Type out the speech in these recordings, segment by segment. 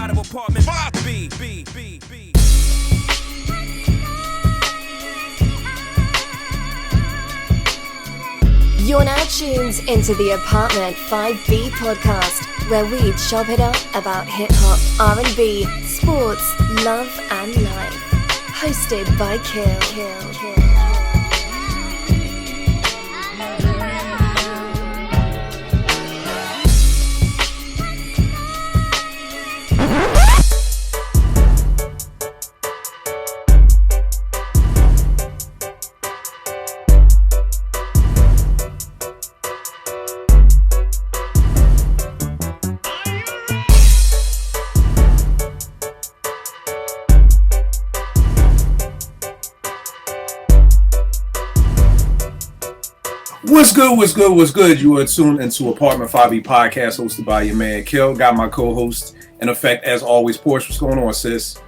out of apartment 5B. You're now tuned into the Apartment 5B podcast, where we chop it up about hip-hop, R&B, sports, love and life. Hosted by Kill. What's good? You are tuned into Apartment 5B podcast hosted by your man Kill. Got my co-host in effect as always, Porsche. What's going on, sis?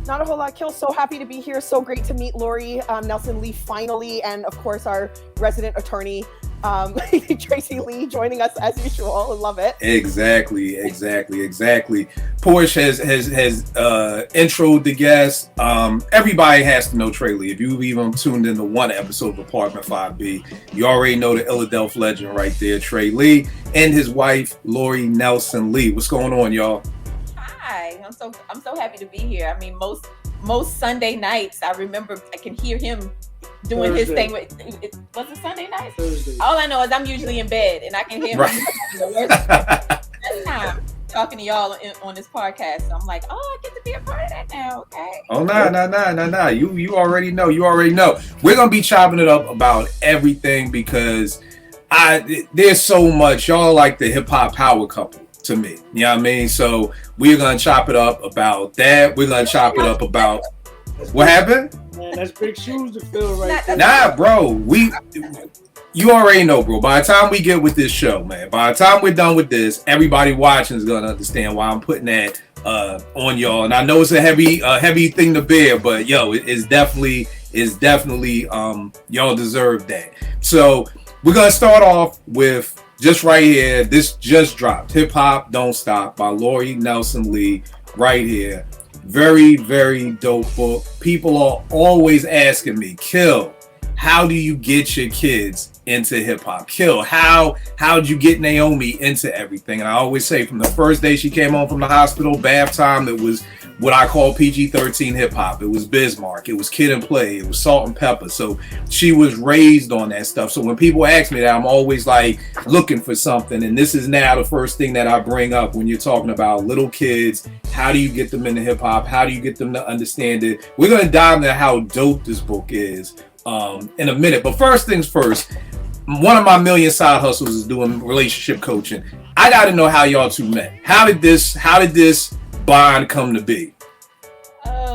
Not a whole lot, Kill. So happy to be here. So great to meet Lori Nelson Lee finally, and of course our resident attorney, Tracy Lee, joining us as usual. I love it. Exactly. Porsche has introed the guest. Everybody has to know Trey Lee. If you've even tuned into one episode of Apartment 5B, you already know the Philadelphia legend right there, Trey Lee, and his wife, Lori Nelson Lee. What's going on, y'all? Hi, I'm so happy to be here. I mean, most Sunday nights, I remember I can hear him doing Thursday. his thing. Was it Sunday night? Thursday. All I know is I'm usually in bed and I can hear him the worst time talking to y'all on this podcast. So I'm like, oh, I get to be a part of that now. Okay. Oh, nah. You already know. We're going to be chopping it up about everything because there's so much. Y'all like the hip hop power couple to me. You know what I mean? So we're going to chop it up about that. We're going to chop it up about what happened? Man, that's big shoes to fill right there. Nah, bro. You already know, bro. By the time we get with this show, man, by the time we're done with this, everybody watching is gonna understand why I'm putting that on y'all. And I know it's a heavy thing to bear, but yo, it's definitely y'all deserve that. So we're gonna start off with just right here. This just dropped. Hip Hop Don't Stop by Lori Nelson Lee right here. Very, very dope book. People are always asking me, Kill, how do you get your kids into hip hop? Kill, how'd you get Naomi into everything? And I always say from the first day she came home from the hospital, bath time, it was what I call PG-13 hip hop. It was Bismarck, it was Kid and Play, it was Salt and Pepper. So she was raised on that stuff. So when people ask me that, I'm always like looking for something. And this is now the first thing that I bring up when you're talking about little kids. How do you get them into hip hop? How do you get them to understand it? We're going to dive into how dope this book is in a minute. But first things first, one of my million side hustles is doing relationship coaching. I got to know how y'all two met. How did this bond come to be?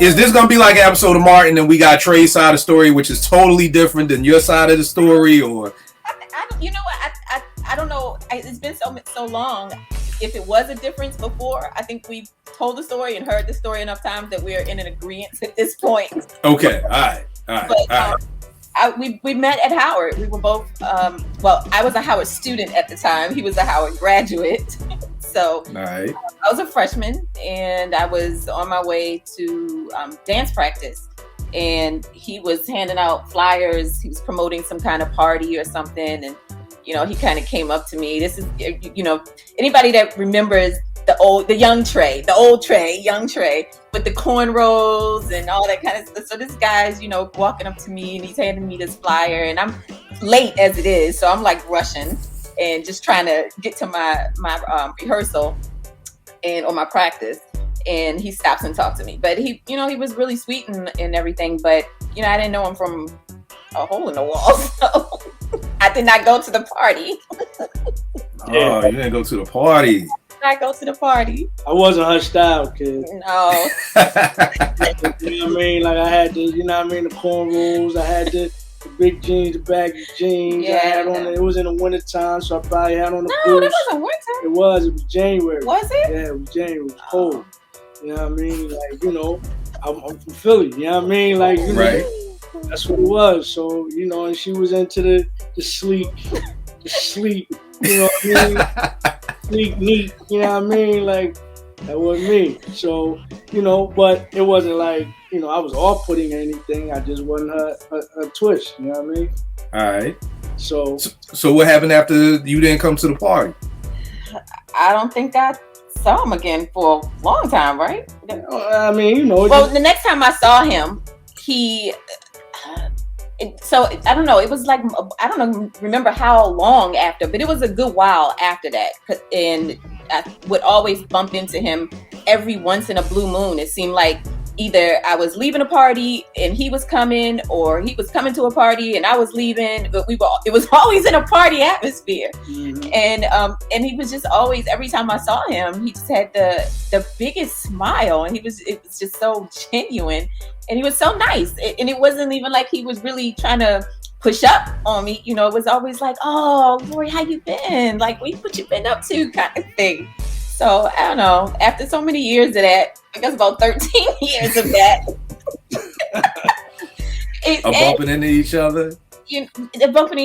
Is this gonna be like an episode of Martin and we got Trey's side of the story, which is totally different than your side of the story, or? You know what? I don't know. It's been so long. If it was a difference before, I think we've told the story and heard the story enough times that we're in an agreement at this point. Okay, all right. We met at Howard. We were both, I was a Howard student at the time. He was a Howard graduate. So right. I was a freshman and I was on my way to dance practice. And he was handing out flyers. He was promoting some kind of party or something. And, he kind of came up to me. This is, anybody that remembers the young Trey with the cornrows and all that kind of stuff. So this guy's, walking up to me and he's handing me this flyer and I'm late as it is. So I'm like rushing and just trying to get to my rehearsal or my practice. And he stops and talks to me. But he was really sweet and everything. But, I didn't know him from a hole in the wall. So I did not go to the party. Oh, you didn't go to the party. I go to the party. I wasn't her style, kid. No. You know what I mean? Like I had the cornrows. I had the big jeans, the baggy jeans. Yeah. I had on it was in the winter time, so I probably had on the No, boots. that wasn't winter. It was January. Was it? Yeah, it was January. It was cold. You know what I mean? Like, I'm from Philly. You know what I mean? Like, right. That's what it was. So, and she was into the sleek, you know what I mean? Sleek, neat, you know what I mean? Like, That wasn't me. So, but it wasn't like, I was off-putting or anything. I just wasn't a twist. You know what I mean? All right. So what happened after you didn't come to the party? I don't think I saw him again for a long time, right? I mean, Well, the next time I saw him, he. So I don't know. It was like I don't remember how long after, but it was a good while after that. And I would always bump into him every once in a blue moon. It seemed like either I was leaving a party and he was coming, or he was coming to a party and I was leaving. But it was always in a party atmosphere. Mm-hmm. And he was just always, every time I saw him, he just had the biggest smile, and it was just so genuine, and he was so nice. And it wasn't even like he was really trying to push up on me. It was always like, "Oh, Lori, how you been? Like, what you been up to?" kind of thing. So I don't know. After so many years of that, I guess about 13 years of that, bumping into each other. Bumping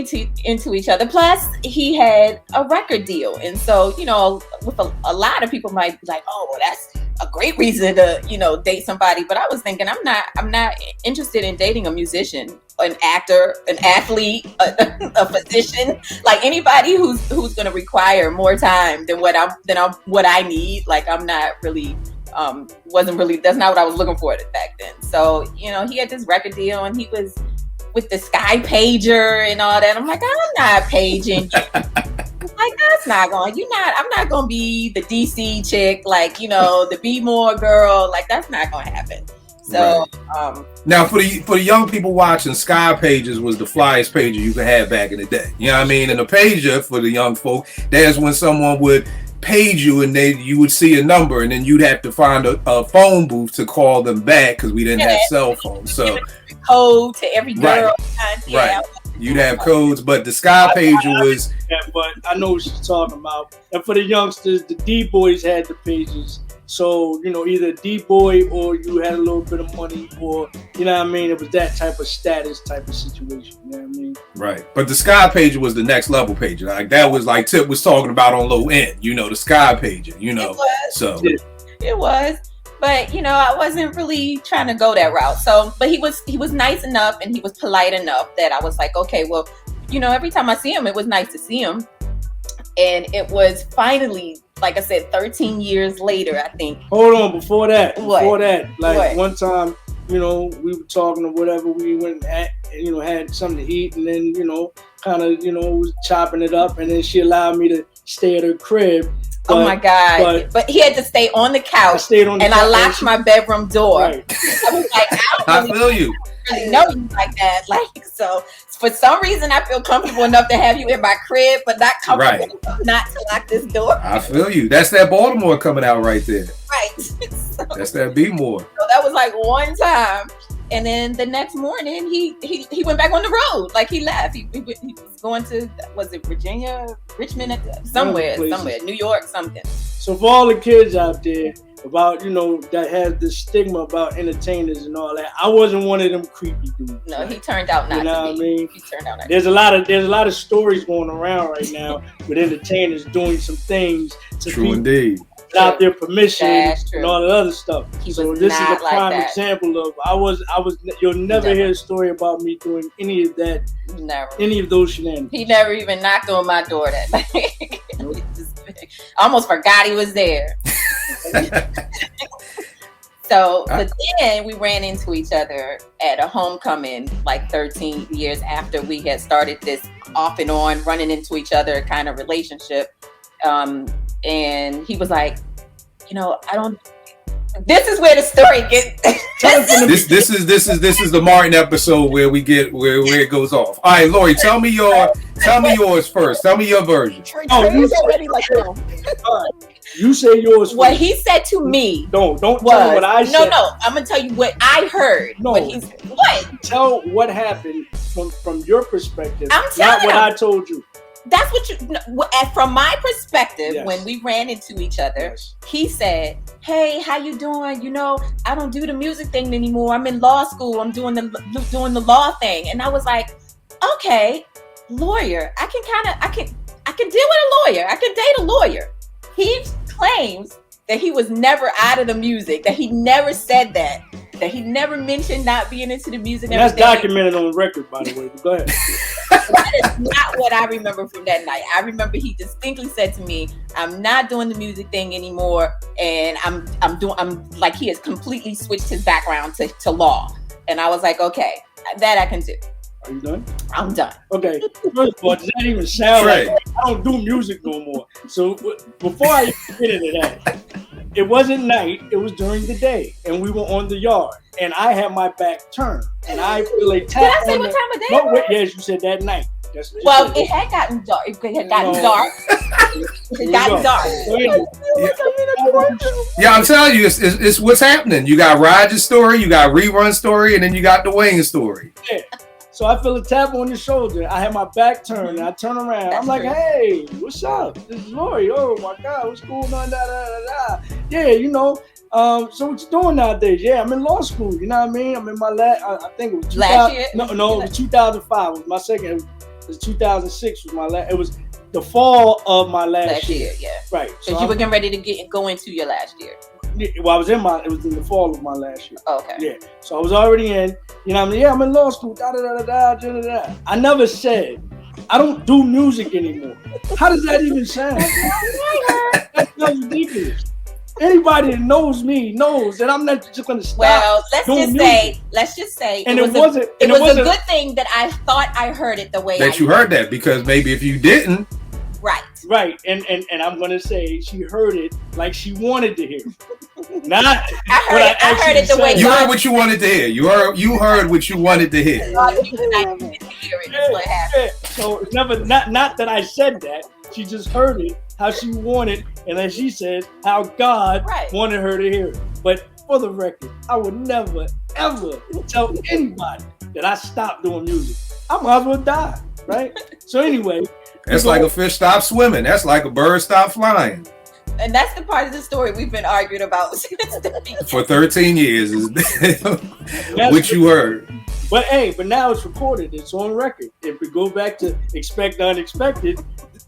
into each other. Plus, he had a record deal, and so with a lot of people might be like, "Oh, well, that's a great reason to date somebody." But I was thinking, I'm not interested in dating a musician, an actor, an athlete, a physician, like anybody who's going to require more time than what I need. Like, I'm not really. Wasn't really. That's not what I was looking for back then. So he had this record deal, and he was with the Sky Pager and all that. I'm like, I'm not paging you. Like, that's not going. I'm not going to be the DC chick, like, the Be More girl. Like, that's not going to happen. So, right. Now for the young people watching, Sky Pages was the flyest pager you could have back in the day. You know what I mean? And the pager for the young folk, that's when someone would page you and you would see a number, and then you'd have to find a phone booth to call them back because we didn't have cell phones. So code to every girl. Right. You'd have codes, but the Sky Pager was. Yeah, but I know what she's talking about. And for the youngsters, the D-boys had the pages. So, either D-boy or you had a little bit of money, or, you know what I mean? It was that type of status type of situation. You know what I mean? Right. But the Sky Pager was the next level pager. Like, that was like Tip was talking about on Low End, the Sky Pager, It was. So. It was. But, I wasn't really trying to go that route. So, but he was nice enough, and he was polite enough that I was like, okay, well, every time I see him, it was nice to see him. And it was finally, like I said, 13 years later, I think. Hold on, before that, like What? One time, we were talking or whatever, we went and had something to eat, and then, kind of, was chopping it up, and then she allowed me to stay at her crib. Oh my God. But he had to stay on the couch. I stayed on the couch. I locked my bedroom door. Right. I was like, I feel you. Really know you like that. Like, so for some reason I feel comfortable enough to have you in my crib, but not comfortable enough not to lock this door. I feel you. That's that Baltimore coming out right there. Right. So, that's that Be More. So that was like one time. And then the next morning, he went back on the road. Like, he left. He was going to, was it Virginia, Richmond, somewhere, New York, something. So for all the kids out there about, that has this stigma about entertainers and all that, I wasn't one of them creepy dudes. No, he turned out not to be. You know what I mean? He turned out not There's a lot of stories going around right now with entertainers doing some things to True indeed. without their permission and all that other stuff. So this is a prime like example of you'll never hear a story about me doing any of that. Never. Any of those shenanigans. He never even knocked on my door that night. Nope. I almost forgot he was there. So, but then we ran into each other at a homecoming like 13 years after we had started this off and on running into each other kind of relationship. And he was like, this is where the story gets. this is the Martin episode where we get where it goes off. All right, Lori, tell me yours first. Tell me your version. You already like no. You say yours. What he said to me. Don't tell me what I said. No. I'm gonna tell you what I heard. No. What? Tell what happened from your perspective. I'm telling not what I told you. That's from my perspective, yes. When we ran into each other, he said, "Hey, how you doing? I don't do the music thing anymore. I'm in law school. I'm doing the law thing." And I was like, "Okay, lawyer. I can deal with a lawyer. I can date a lawyer." He claims that he was never out of the music, that he never said that he never mentioned not being into the music. And that's documented on record, by the way. But go ahead. That is not what I remember from that night. I remember he distinctly said to me, "I'm not doing the music thing anymore, and I'm like, he has completely switched his background to law." And I was like, "Okay, that I can do." Are you done? I'm done. Okay. First of all, does that even sound like I don't do music no more? So before I even get into that, it wasn't night, it was during the day, and we were on the yard, and I had my back turned, and I feel a tap. Did I say what time of day? No, wait, yes, you said that night. Well, it had gotten dark. It had gotten dark. It got dark. Yeah, I'm telling you, it's what's happening. You got Roger's story, you got Rerun story, and then you got the Wayne story. Yeah. So I feel a tap on the shoulder. I had my back turned, and I turn around. I'm like, "Hey, what's up? This is Lori. Oh my God, what's going on? Yeah, you know. So what you doing nowadays? Yeah, I'm in law school. You know what I mean? I'm in my I think it was last year. No, it was 2005. It was my second. It was 2006 was my last. It was the fall of my last year. Yeah. Right. So you were getting ready to go into your last year. Well, it was in the fall of my last year. Okay. Yeah. So I was already in, you know what I mean? Yeah, I'm in law school. I never said, I don't do music anymore. How does that even sound? That's ridiculous. Anybody that knows me knows that I'm not just going to stop. Well, let's just say and it was a good thing that I thought I heard it the way that you heard that, because maybe if you didn't. Right. And I'm going to say she heard it like she wanted to hear it. Not I heard it the way you heard what you wanted to hear. You heard what you wanted to hear. So it's never not that I said that. She just heard it how she wanted, and as she said, how God wanted her to hear it. But for the record, I would never ever tell anybody that I stopped doing music. I might as well die, right? So anyway. That's like a fish stopped swimming. That's like a bird stopped flying. And that's the part of the story we've been arguing about for 13 years. Which you heard. But now it's recorded. It's on record. If we go back to Expect the Unexpected,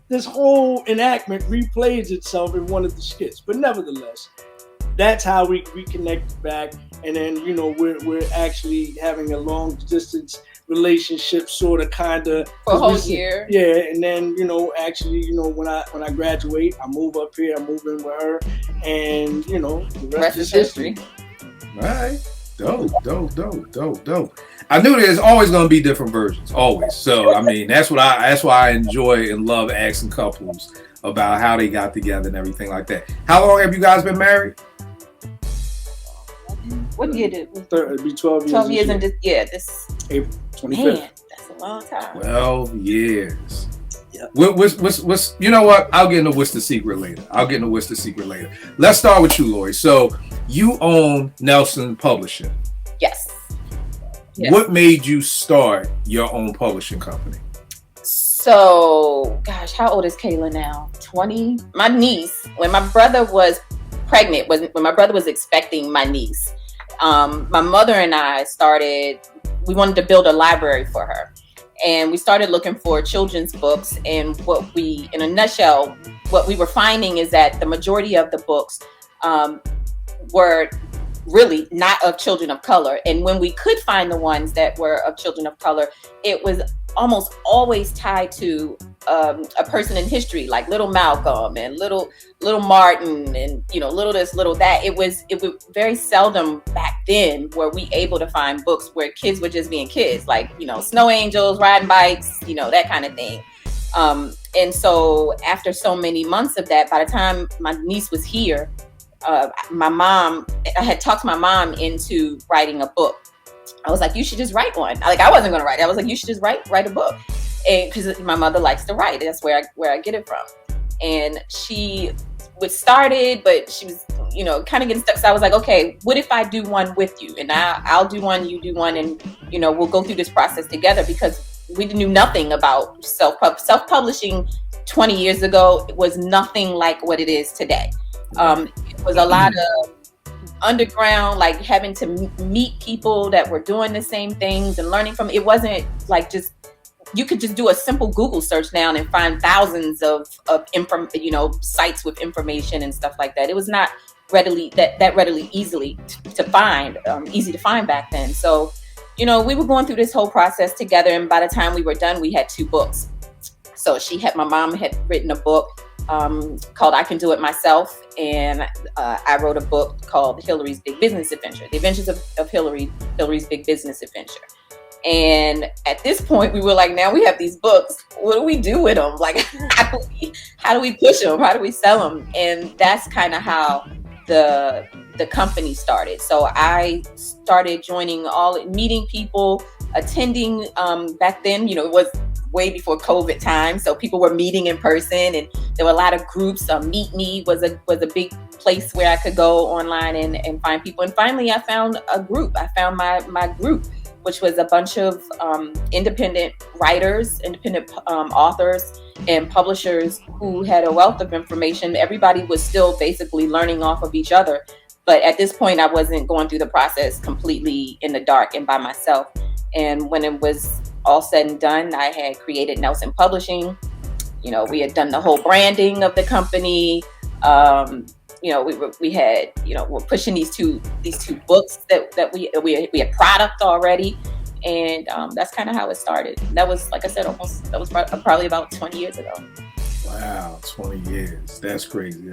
this whole enactment replays itself in one of the skits. But nevertheless, that's how we reconnect back. And then, you know, we're actually having a long distance relationship, sort of, kind of for a whole year. Yeah, and then, you know, actually, you know, when I graduate, I move up here, I move in with her, and, you know, the rest is history. All right. Dope. I knew there's always going to be different versions, always. So I mean, that's why I enjoy and love asking couples about how they got together and everything like that. How long have you guys been married? What year did it? It'd be 12 years. 12 years and this April 25th. Man, that's a long time. 12 years. Yep. What's you know what? I'll get into what's the secret later. Let's start with you, Lori. So you own Nelson Publishing. Yes. What made you start your own publishing company? So, gosh, how old is Kayla now? 20? My niece, when my brother was pregnant, when my brother was expecting my niece, my mother and I we wanted to build a library for her. And we started looking for children's books. And in a nutshell, what we were finding is that the majority of the books were really not of children of color. And when we could find the ones that were of children of color, it was almost always tied to a person in history, like little Malcolm and little Martin, and, you know, little this, little that. It was very seldom back then were we able to find books where kids were just being kids, like, you know, snow angels, riding bikes, you know, that kind of thing. And so after so many months of that, by the time my niece was here, I had talked my mom into writing a book. I was like, you should just write one. I wasn't going to write it. I was like, you should just write a book. And because my mother likes to write. That's where I get it from. And she was started, but she was, you know, kind of getting stuck. So I was like, okay, what if I do one with you? And I'll do one, you do one, and, you know, we'll go through this process together, because we knew nothing about self-publishing 20 years ago. It was nothing like what it is today. It was a lot of underground, like having to meet people that were doing the same things and learning from. It wasn't like just, you could just do a simple Google search now and find thousands of sites with information and stuff like that. It was not readily easily to find, easy to find back then. So, we were going through this whole process together, and by the time we were done, we had 2 books. So my mom had written a book called I Can Do It Myself, and I wrote a book called Hillary's Big Business Adventure, The Adventures of Hillary's Big Business Adventure. And at this point, we were like, now we have these books. What do we do with them? Like, how do we push them? How do we sell them? And that's kind of how the company started. So I started meeting people, attending. Back then, it was way before COVID time, so people were meeting in person, and there were a lot of groups. Meet Me was a big place where I could go online and find people. And finally, I found a group. I found my group, which was a bunch of independent writers, independent authors, and publishers who had a wealth of information. Everybody was still basically learning off of each other. But at this point, I wasn't going through the process completely in the dark and by myself. And when it was all said and done, I had created Nelson Publishing. We had done the whole branding of the company. We had, we're pushing these two books that we had product already. And that's kind of how it started. That was, like I said, probably about 20 years ago. Wow, 20 years. That's crazy.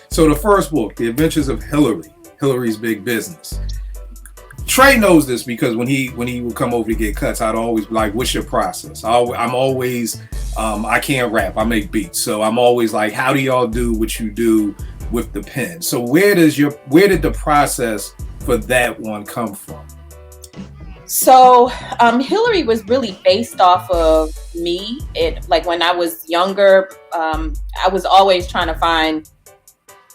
So the first book, The Adventures of Hillary's Big Business. Trey knows this because when he would come over to get cuts, I'd always be like, what's your process? I'm always, I can't rap, I make beats. So I'm always like, how do y'all do what you do with the pen? So where did the process for that one come from? So Hillary was really based off of me. Like when I was younger, I was always trying to find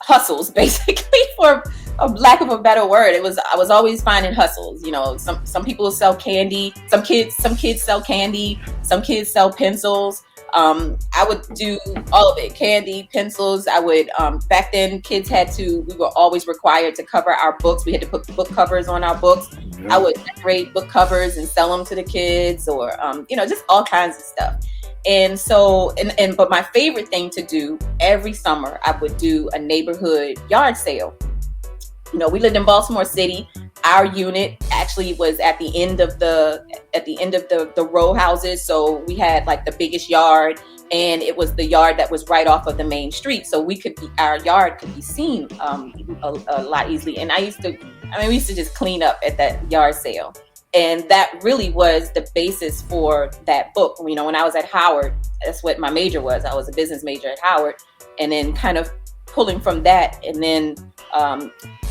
hustles, basically, for a lack of a better word. I was always finding hustles. Some people sell candy, some kids sell candy, some kids sell pencils. I would do all of it, candy, pencils. I would, back then we were always required to cover our books. We had to put book covers on our books. Yeah. I would decorate book covers and sell them to the kids, or, just all kinds of stuff. And so, but my favorite thing to do every summer, I would do a neighborhood yard sale. We lived in Baltimore City. Our unit actually was at the end of the row houses. So we had like the biggest yard, and it was the yard that was right off of the main street. So our yard could be seen a lot easily. And we used to just clean up at that yard sale. And that really was the basis for that book. When I was at Howard, that's what my major was. I was a business major at Howard, and then kind of pulling from that, and then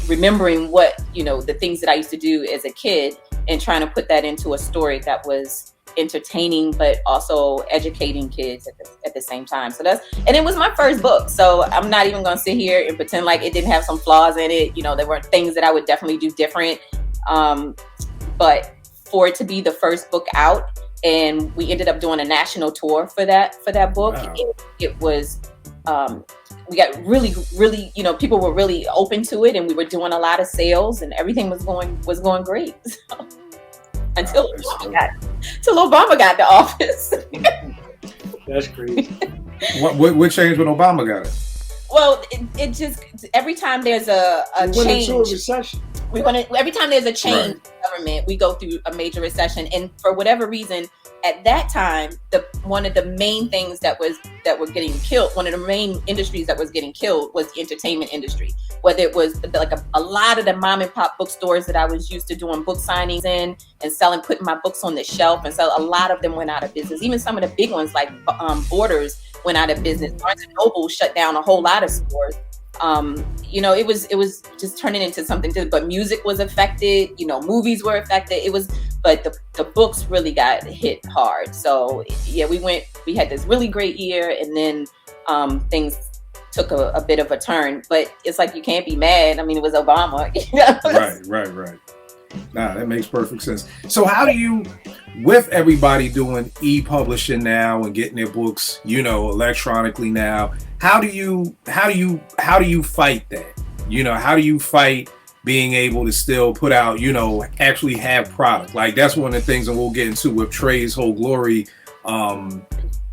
remembering what, the things that I used to do as a kid, and trying to put that into a story that was entertaining, but also educating kids at the same time. So and it was my first book. So I'm not even going to sit here and pretend like it didn't have some flaws in it. There were things that I would definitely do different. But for it to be the first book out, and we ended up doing a national tour for that book. Wow. It was, we got really, really, people were really open to it, and we were doing a lot of sales, and everything was going great. So, until Obama got the office. That's crazy. What changed when Obama got it? Well, it just, every time there's a change, into a recession. Every time there's a change Right. in government, we go through a major recession. And for whatever reason, at that time, one of the main things that were getting killed, one of the main industries that was getting killed was the entertainment industry. Whether it was like a lot of the mom and pop bookstores that I was used to doing book signings in and selling, putting my books on the shelf, and so a lot of them went out of business. Even some of the big ones like Borders went out of business. Barnes and Noble shut down a whole lot of stores. It was just turning into something different. But music was affected. Movies were affected. But the books really got hit hard. So yeah, we had this really great year, and then things took a bit of a turn. But it's like, you can't be mad. I mean, it was Obama. Right. Nah, that makes perfect sense. So how do you, with everybody doing e-publishing now and getting their books, electronically now, how do you fight that? How do you fight being able to still put out, actually have product? Like, that's one of the things, and we'll get into with Trey's whole glory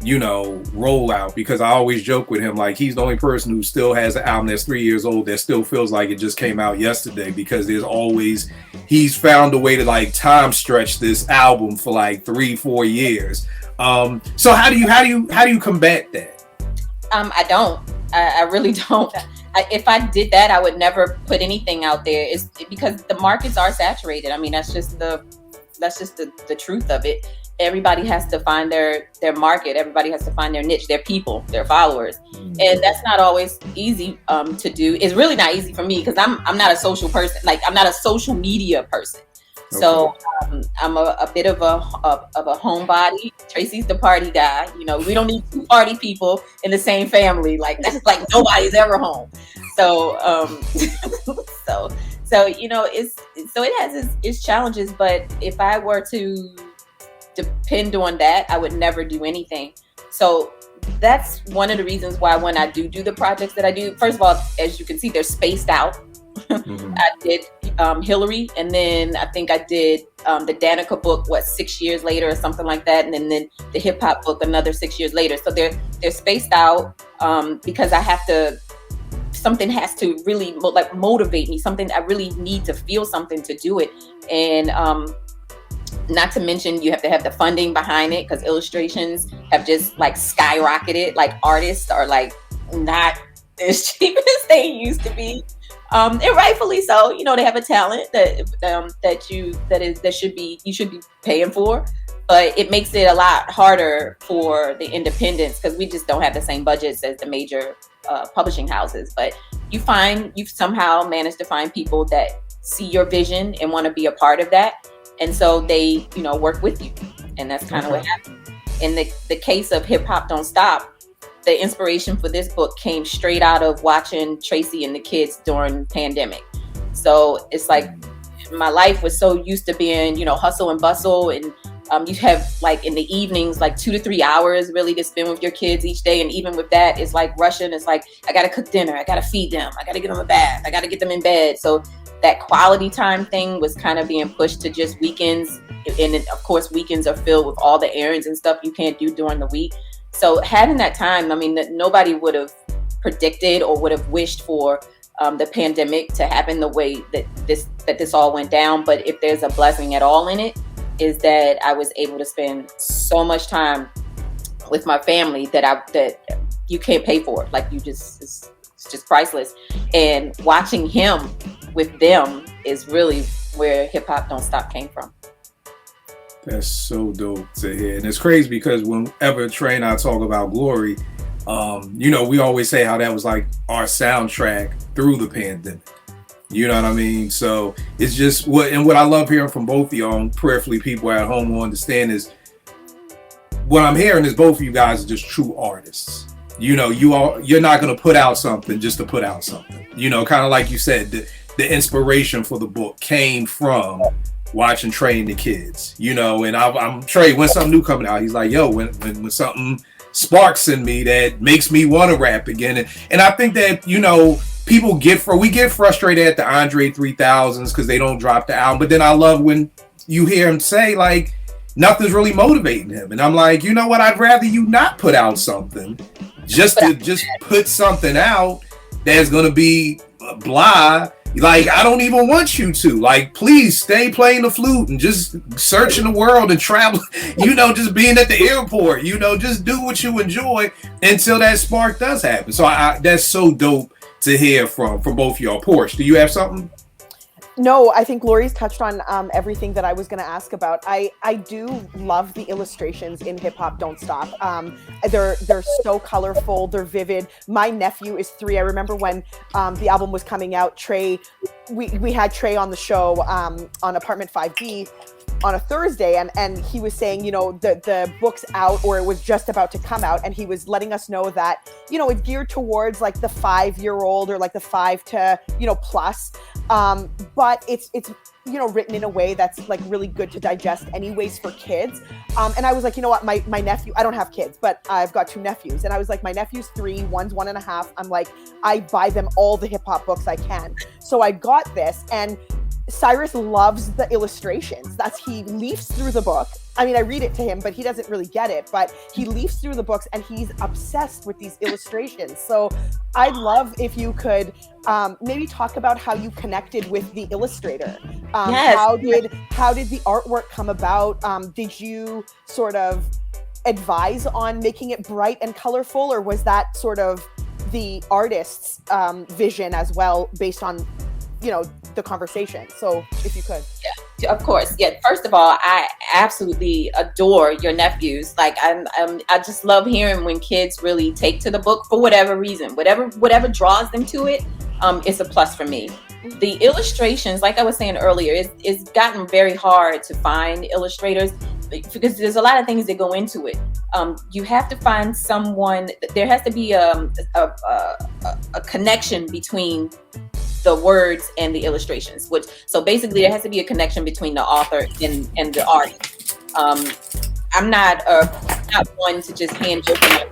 rollout, because I always joke with him, like, he's the only person who still has an album that's 3 years old that still feels like it just came out yesterday, because he's found a way to like time stretch this album for like 3-4 years. So how do you combat that? I really don't. If I did that, I would never put anything out there. It's because the markets are saturated. I mean, that's just the truth of it. Everybody has to find their market. Everybody has to find their niche, their people, their followers. And that's not always easy to do. It's really not easy for me because I'm not a social person. Like, I'm not a social media person. Okay. So I'm a bit of a homebody. Tracy's the party guy. We don't need two party people in the same family. Like, that's like nobody's ever home. So it has its challenges. But if I were to depend on that, I would never do anything. So that's one of the reasons why when I do the projects that I do, first of all, as you can see, they're spaced out. Mm-hmm. I did Hillary, and then I think I did the Danica book 6 years later or something like that, and then the hip hop book another 6 years later. So they're spaced out because something has to really motivate me. Something I really need to feel something to do it, and not to mention you have to have the funding behind it, because illustrations have just like skyrocketed. Like, artists are like not as cheap as they used to be. And rightfully so. They have a talent that you should be paying for, but it makes it a lot harder for the independents because we just don't have the same budgets as the major publishing houses. But you somehow manage to find people that see your vision and want to be a part of that, and so they work with you, and that's kind of what happened. In the case of Hip Hop Don't Stop, the inspiration for this book came straight out of watching Tracy and the kids during pandemic. So it's like my life was so used to being, hustle and bustle. And you have like in the evenings, like 2 to 3 hours really to spend with your kids each day. And even with that, it's like rushing. It's like, I got to cook dinner. I got to feed them. I got to get them a bath. I got to get them in bed. So that quality time thing was kind of being pushed to just weekends. And of course, weekends are filled with all the errands and stuff you can't do during the week. So having that time, I mean, that nobody would have predicted or would have wished for the pandemic to happen the way that this all went down. But if there's a blessing at all in it, is that I was able to spend so much time with my family that you can't pay for. Like, it's just priceless. And watching him with them is really where Hip Hop Don't Stop came from. That's so dope to hear. And it's crazy because whenever Trey and I talk about Glory, we always say how that was like our soundtrack through the pandemic. You know what I mean? So it's just what I love hearing from both of y'all, and prayerfully people at home will understand, is what I'm hearing is both of you guys are just true artists. You're not going to put out something just to put out something. Kind of like you said, the inspiration for the book came from watching Trey and the kids, and I'm Trey, when something new coming out, he's like, yo, when something sparks in me that makes me want to rap again. And I think that, people we get frustrated at the Andre 3000s because they don't drop the album. But then I love when you hear him say, like, nothing's really motivating him. And I'm like, you know what? I'd rather you not put out something just put something out that's going to be blah. Like, I don't even want you to. Like, please stay playing the flute and just searching the world and travel, just being at the airport, just do what you enjoy until that spark does happen. So that's so dope to hear from both of y'all. Porsche, do you have something? No, I think Lori's touched on everything that I was going to ask about. I do love the illustrations in Hip Hop Don't Stop. They're so colorful. They're vivid. My nephew is 3. I remember when the album was coming out, Trey, we had Trey on the show on Apartment 5B on a Thursday, and he was saying, the book's out, or it was just about to come out, and he was letting us know that, it's geared towards like the 5-year-old or like the 5 to, plus. But it's written in a way that's like really good to digest anyways for kids. And I was like, you know what, my nephew, I don't have kids, but I've got 2 nephews. And I was like, my nephew's 3, one's 1.5. I'm like, I buy them all the hip hop books I can. So I got this, and Cyrus loves the illustrations. He leafs through the book I mean, I read it to him, but he doesn't really get it. But he leafs through the books and he's obsessed with these illustrations. So I'd love if you could maybe talk about how you connected with the illustrator. Yes. How did the artwork come about? Did you sort of advise on making it bright and colorful, or was that sort of the artist's vision as well, based on, you know, the conversation? So if you could. Yeah, of course. Yeah. First of all, I absolutely adore your nephews. Like I just love hearing when kids really take to the book for whatever reason, whatever draws them to it. It's a plus for me. The illustrations, like I was saying earlier, it's gotten very hard to find illustrators because there's a lot of things that go into it. You have to find someone. There has to be a connection between the words and the illustrations. So basically, there has to be a connection between the author and the artist. I'm not one to just hand over my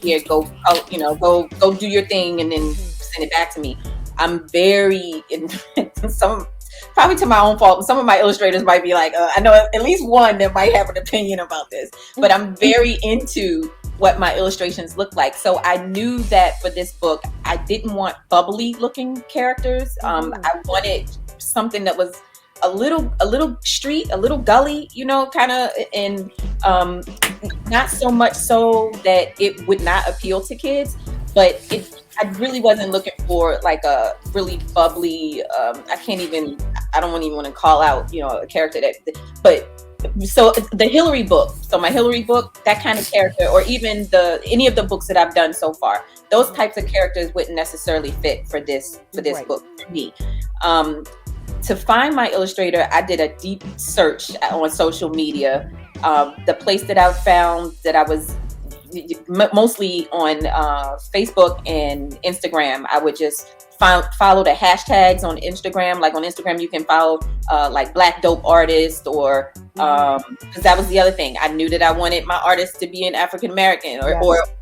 here, go do your thing and then send it back to me. I'm very probably to my own fault. Some of my illustrators might be like, I know at least one that might have an opinion about this, but I'm very into what my illustrations look like. So I knew that for this book, I didn't want bubbly looking characters. I wanted something that was a little street, a little gully, you know, kind of, and not so much so that it would not appeal to kids, but I really wasn't looking for like a really bubbly, I don't even want to call out, you know, a character so the Hillary book, my Hillary book, that kind of character, or even any of the books that I've done so far, those types of characters wouldn't necessarily fit for this Right. book for me. To find my illustrator, I did a deep search on social media. The place that I found that I was mostly on Facebook and Instagram, I would just follow the hashtags on Instagram. Like on Instagram, you can follow like Black Dope Artist, or because that was the other thing. I knew that I wanted my artist to be an African American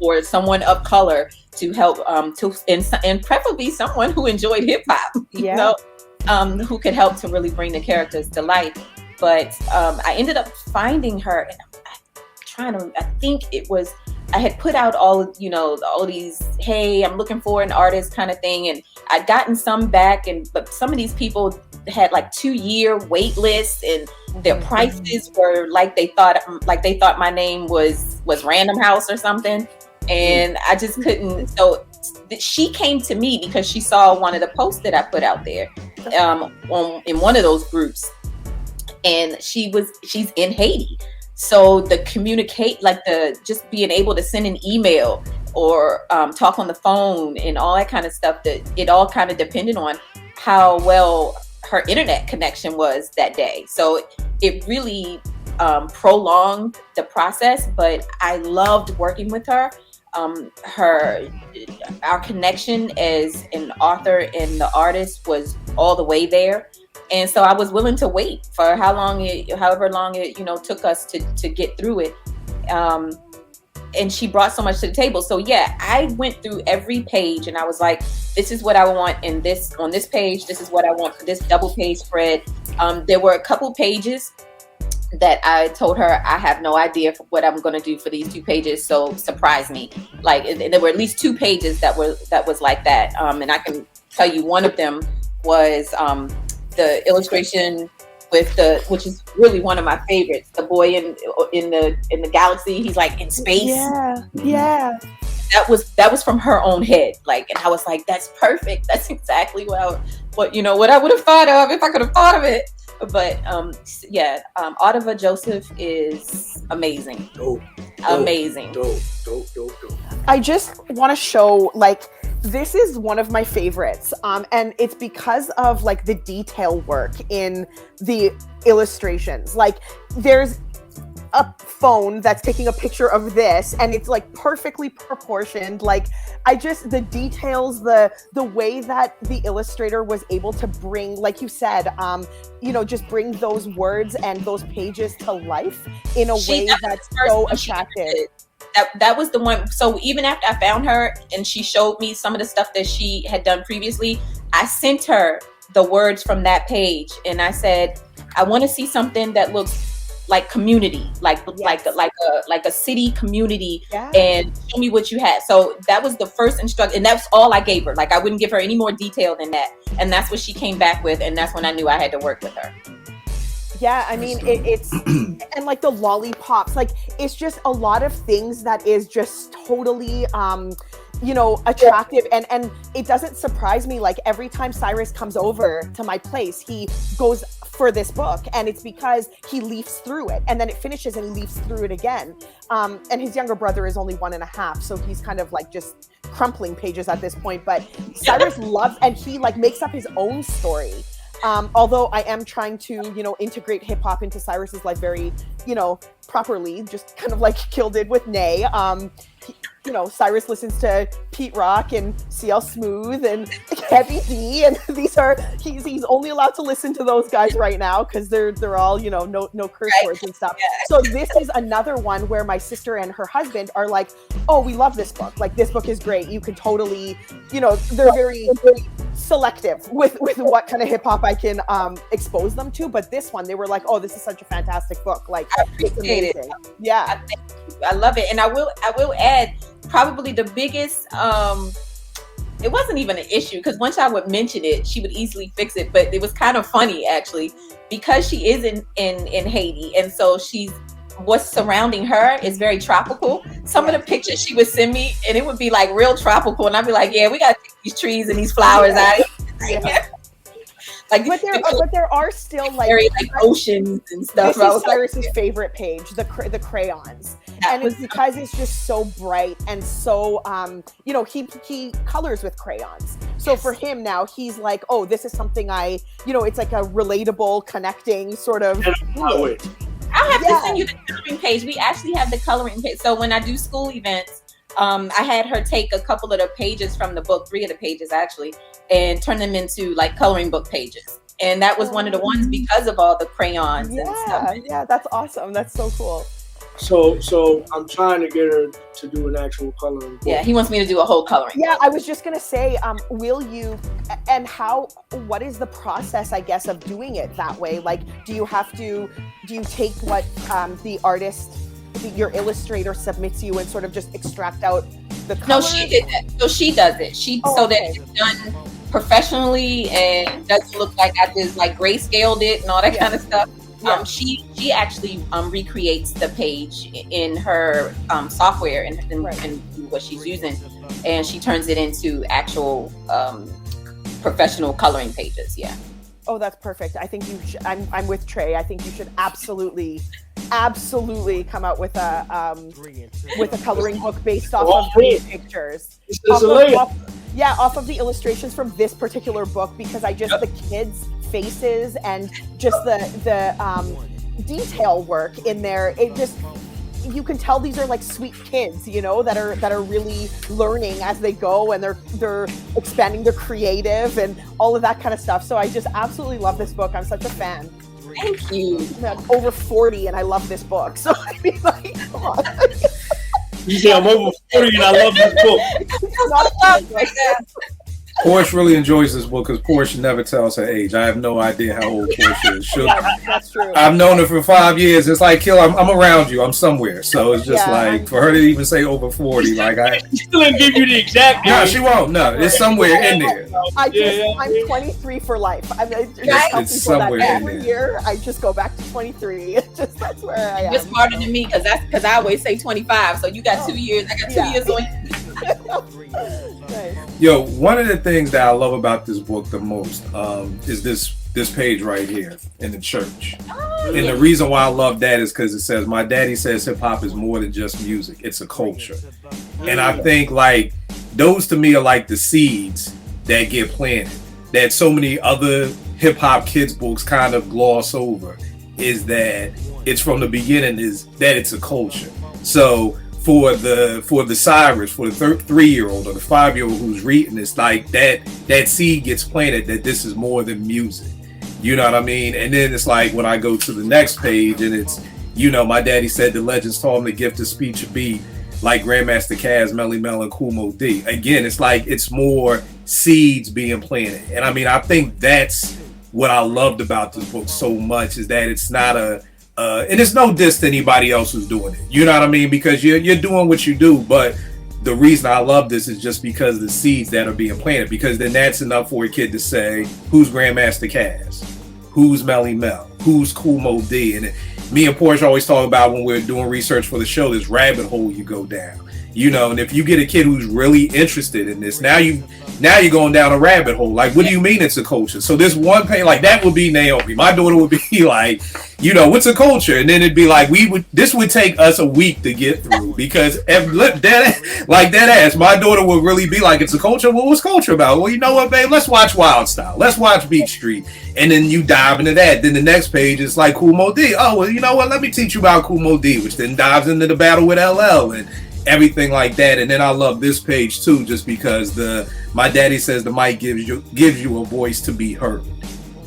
or someone of color to help and preferably someone who enjoyed hip hop, you know, who could help to really bring the characters to life. But I ended up finding her, and I think it was, I had put out all these, hey, I'm looking for an artist kind of thing. And I'd gotten some back, but some of these people had like 2-year wait lists, and their prices were like they thought my name was Random House or something. And I just couldn't. So she came to me because she saw one of the posts that I put out there in one of those groups. And she's in Haiti. So just being able to send an email or talk on the phone and all that kind of stuff, that it all kind of depended on how well her internet connection was that day. So it really prolonged the process, but I loved working with her. Our connection as an author and the artist was all the way there. And so I was willing to wait for however long it took us to get through it. And she brought so much to the table. So yeah, I went through every page and I was like, this is what I want on this page. This is what I want for this double page spread. There were a couple pages that I told her I have no idea what I'm going to do for these 2 pages. So surprise me. Like there were at least 2 pages that was like that. And I can tell you one of them was the illustration which is really one of my favorites. The boy in the galaxy. He's like in space. Yeah. That was from her own head. Like, and I was like, that's perfect. That's exactly what I would have thought of if I could have thought of it. But Audiva Joseph is amazing. Amazing. Dope. I just want to show, like, this is one of my favorites, and it's because of like the detail work in the illustrations. Like, there's a phone that's taking a picture of this, and it's like perfectly proportioned. Like, the details, the way that the illustrator was able to bring, like you said, just bring those words and those pages to life in a way that's so attractive. That was the one. So even after I found her and she showed me some of the stuff that she had done previously, I sent her the words from that page and I said, I want to see something that looks like community, like Yes. like a city community, Yeah. and show me what you had. So that was the first instruction, and that's all I gave her. Like I wouldn't give her any more detail than that, and that's what she came back with, and that's when I knew I had to work with her. Yeah, I mean, it's and like the lollipops, like it's just a lot of things that is just totally attractive, and it doesn't surprise me. Like every time Cyrus comes over to my place, he goes for this book, and it's because he leafs through it, and then it finishes and he leafs through it again. And his younger brother is only 1.5, so he's kind of like just crumpling pages at this point. But Cyrus loves, and he like makes up his own story. Although I am trying to, integrate hip hop into Cyrus's life very, properly, just kind of like Kill did with Nay. Cyrus listens to Pete Rock and CL Smooth and Heavy D, and he's only allowed to listen to those guys right now because they're all no curse words and stuff. Yeah. So this is another one where my sister and her husband are like, oh, we love this book. Like this book is great. You can totally, they're very selective with what kind of hip hop I can expose them to. But this one, they were like, oh, this is such a fantastic book. Like I it's appreciate it. amazing. Yeah. I love it, and I will add probably the biggest. It wasn't even an issue because once I would mention it, she would easily fix it. But it was kind of funny actually because she is in Haiti, and so what's surrounding her is very tropical. Some of the pictures she would send me, and it would be like real tropical, and I'd be like, yeah, we got to take these trees and these flowers out. Yeah. Like, but there are still like very like oceans and stuff. This is Cyrus's favorite page, the crayons, and it's because it's just so bright and so he colors with crayons. So for him now, he's like, oh, this is something it's like a relatable, connecting sort of. I'll have to send you the coloring page. We actually have the coloring page. So when I do school events, I had her take a couple of the pages from the book, 3 of the pages actually, and turn them into like coloring book pages. And that was one of the ones because of all the crayons and stuff. Yeah, that's awesome. That's so cool. So I'm trying to get her to do an actual coloring book. Yeah, he wants me to do a whole coloring book. I was just gonna say, will you, and what is the process, I guess, of doing it that way? Like, do you take what the artist, your illustrator submits you and sort of just extract out the color? No, she did that. So she does it. So that it's done professionally and doesn't look like I just like grayscaled it and all that kind of stuff. Yeah. She actually recreates the page in her software and what she's using, and she turns it into actual professional coloring pages. Yeah. Oh, that's perfect. I think you should. I'm with Trey. I think you should absolutely come out with a coloring book based off of the pictures. Off of the illustrations from this particular book, because the kids' faces and just the detail work in there, it just, you can tell these are like sweet kids, that are really learning as they go, and they're expanding their creative and all of that kind of stuff. So I just absolutely love this book. I'm such a fan. Thank you. I'm over 40 and I love this book. So I mean, like, come on. You say I'm over 40 and I love this book. Porsche really enjoys this book because Porsche never tells her age. I have no idea how old Porsche is. That's true. I've known her for 5 years. It's like, Kill, I'm around you. I'm somewhere. So it's just like, for her to even say over 40, like she still didn't give you the exact age. No, she won't. No, it's somewhere in there. I'm 23 for life. It's somewhere in every there. year I just go back to 23. That's where I am. You're smarter than me because I always say 25. So you got 2 years. I got 2 years on you. Nice. Yo, one of the things that I love about this book the most is this page right here in the church. And the reason why I love that is because it says, my daddy says hip hop is more than just music. It's a culture. And I think like those to me are like the seeds that get planted that so many other hip hop kids books kind of gloss over, is that it's from the beginning is that it's a culture. So for the Cyrus, for the 3-year-old or the 5-year-old who's reading this, like that seed gets planted that this is more than music. You know what I mean? And then it's like when I go to the next page and it's, my daddy said the legends taught him the gift of speech to be like Grandmaster Caz, Melly Mel, and Kool Moe Dee. Again, it's like it's more seeds being planted. And I mean, I think that's what I loved about this book so much, is that it's not a and it's no diss to anybody else who's doing it. You know what I mean? Because you're doing what you do, but the reason I love this is just because of the seeds that are being planted. Because then that's enough for a kid to say, who's Grandmaster Caz? Who's Melly Mel? Who's Cool Mo D? And me and Porsche always talk about when we're doing research for the show, this rabbit hole you go down. You know, and if you get a kid who's really interested in this, now you're going down a rabbit hole. Like, what do you mean it's a culture? So this one page, like that would be Naomi. My daughter would be like, you know, what's a culture? And then it'd be like, this would take us a week to get through because that ass, my daughter would really be like, it's a culture. Well, what's culture about? Well, you know what, babe? Let's watch Wild Style. Let's watch Beat Street. And then you dive into that. Then the next page is like Cool Mo D. Oh, well, you know what? Let me teach you about Cool Mo D, which then dives into the battle with LL and everything like that. And then I love this page too, just because my daddy says the mic gives you a voice to be heard,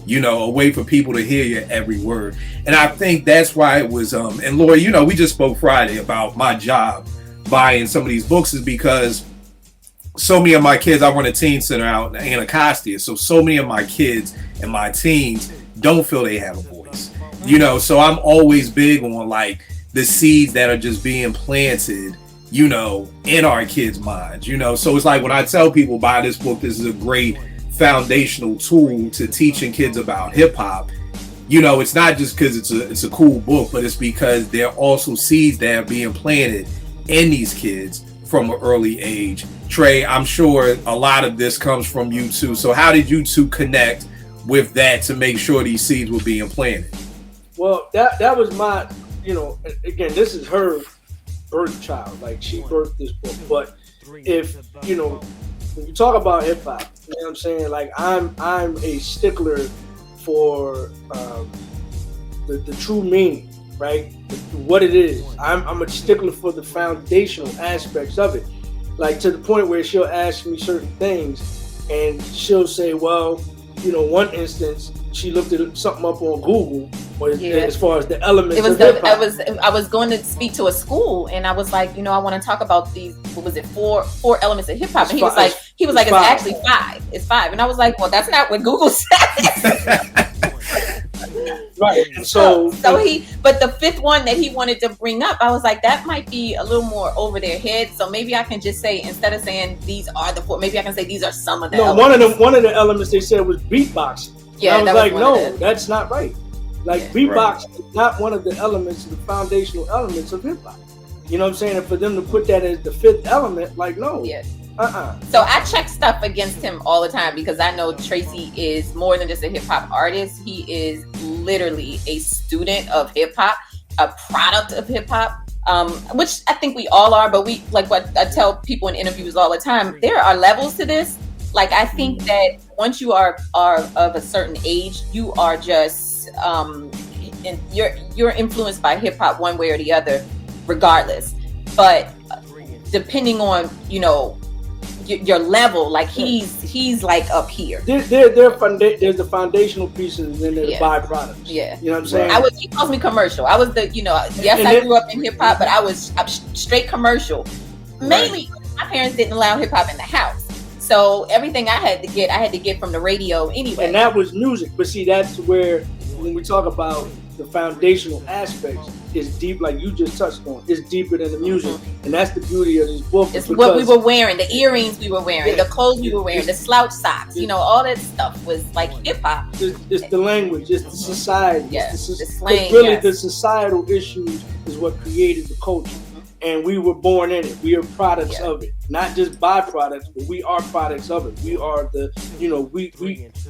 you know, a way for people to hear your every word. And I think that's why it was and Lori, you know, we just spoke Friday about my job buying some of these books is because so many of my kids, I run a teen center out in Anacostia, so many of my kids and my teens don't feel they have a voice, you know. So I'm always big on like the seeds that are just being planted, you know, in our kids' minds, you know. So it's like when I tell people buy this book, this is a great foundational tool to teaching kids about hip hop. You know, it's not just because it's a cool book, but it's because there are also seeds that are being planted in these kids from an early age. Trey, I'm sure a lot of this comes from you too. So how did you two connect with that to make sure these seeds were being planted? Well, that was my, you know, again, this is her birth child. Like, she birthed this book. But if, you know, when you talk about hip hop, you know what I'm saying? Like, I'm a stickler for the true meaning, right? What it is. I'm a stickler for the foundational aspects of it. Like, to the point where she'll ask me certain things and she'll say, well, you know, one instance, she looked at something up on Google, or as far as the elements of hip hop. I was going to speak to a school, and I was like, you know, I want to talk about these. What was it? Four elements of hip hop, and he was like, it's actually 5. It's 5, and I was like, well, that's not what Google said. Right, and so but the 5th one that he wanted to bring up, I was like, that might be a little more over their head. So maybe I can just say, instead of saying these are the 4, maybe I can say these are some of the elements. One of the elements they said was beatboxing. Yeah, I was like, no, that's not right. Like, beatbox is not one of the elements, the foundational elements of hip hop. You know what I'm saying? And for them to put that as the 5th element, like, no. Yeah. So I check stuff against him all the time because I know Tracy is more than just a hip hop artist. He is literally a student of hip hop, a product of hip hop, which I think we all are. But we, like what I tell people in interviews all the time, there are levels to this. Like, I think that once you are of a certain age, you are just you're influenced by hip hop one way or the other, regardless. But depending on, you know, your level, like he's like up here. There's the foundational pieces and then there's the byproducts. Yeah, you know what I'm saying. He calls me commercial. I was the, you know, yes, I grew up in hip hop, but I'm straight commercial. Mainly, my parents didn't allow hip hop in the house, so everything I had to get from the radio anyway. And that was music. But see, that's where when we talk about the foundational aspects, is deep, like you just touched on. It's deeper than the music, and that's the beauty of this book. It's what we were wearing, the earrings we were wearing, the clothes we were wearing, the slouch socks. You know, all that stuff was like hip hop. It's the language, it's the society, the slang. Really, the societal issues is what created the culture, and we were born in it. We are products of it, not just byproducts, but we are products of it. We are the, you know,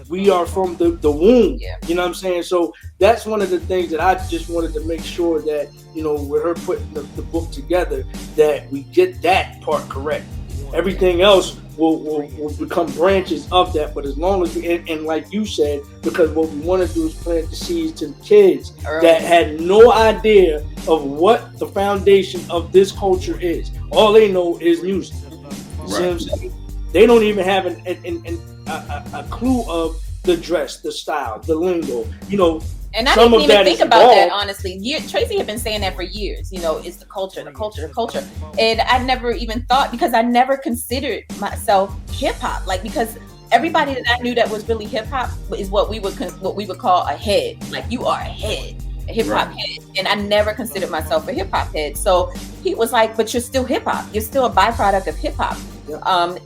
we are from the womb. You know what I'm saying? So that's one of the things that I just wanted to make sure that, you know, with her putting the book together, that we get that part correct. Everything else will become branches of that. But as long as and like you said, because what we want to do is plant the seeds to the kids that had no idea of what the foundation of this culture is. All they know is music. Right. They don't even have a clue of the dress, the style, the lingo. You know, and I didn't even think about that, honestly. Tracy had been saying that for years. You know, it's the culture. And I never even thought, because I never considered myself hip hop. Like, because everybody that I knew that was really hip hop is what we would call a head. Like, you are a head. hip hop head, and I never considered myself a hip hop head. So he was like, "But you're still hip hop. You're still a byproduct of hip hop."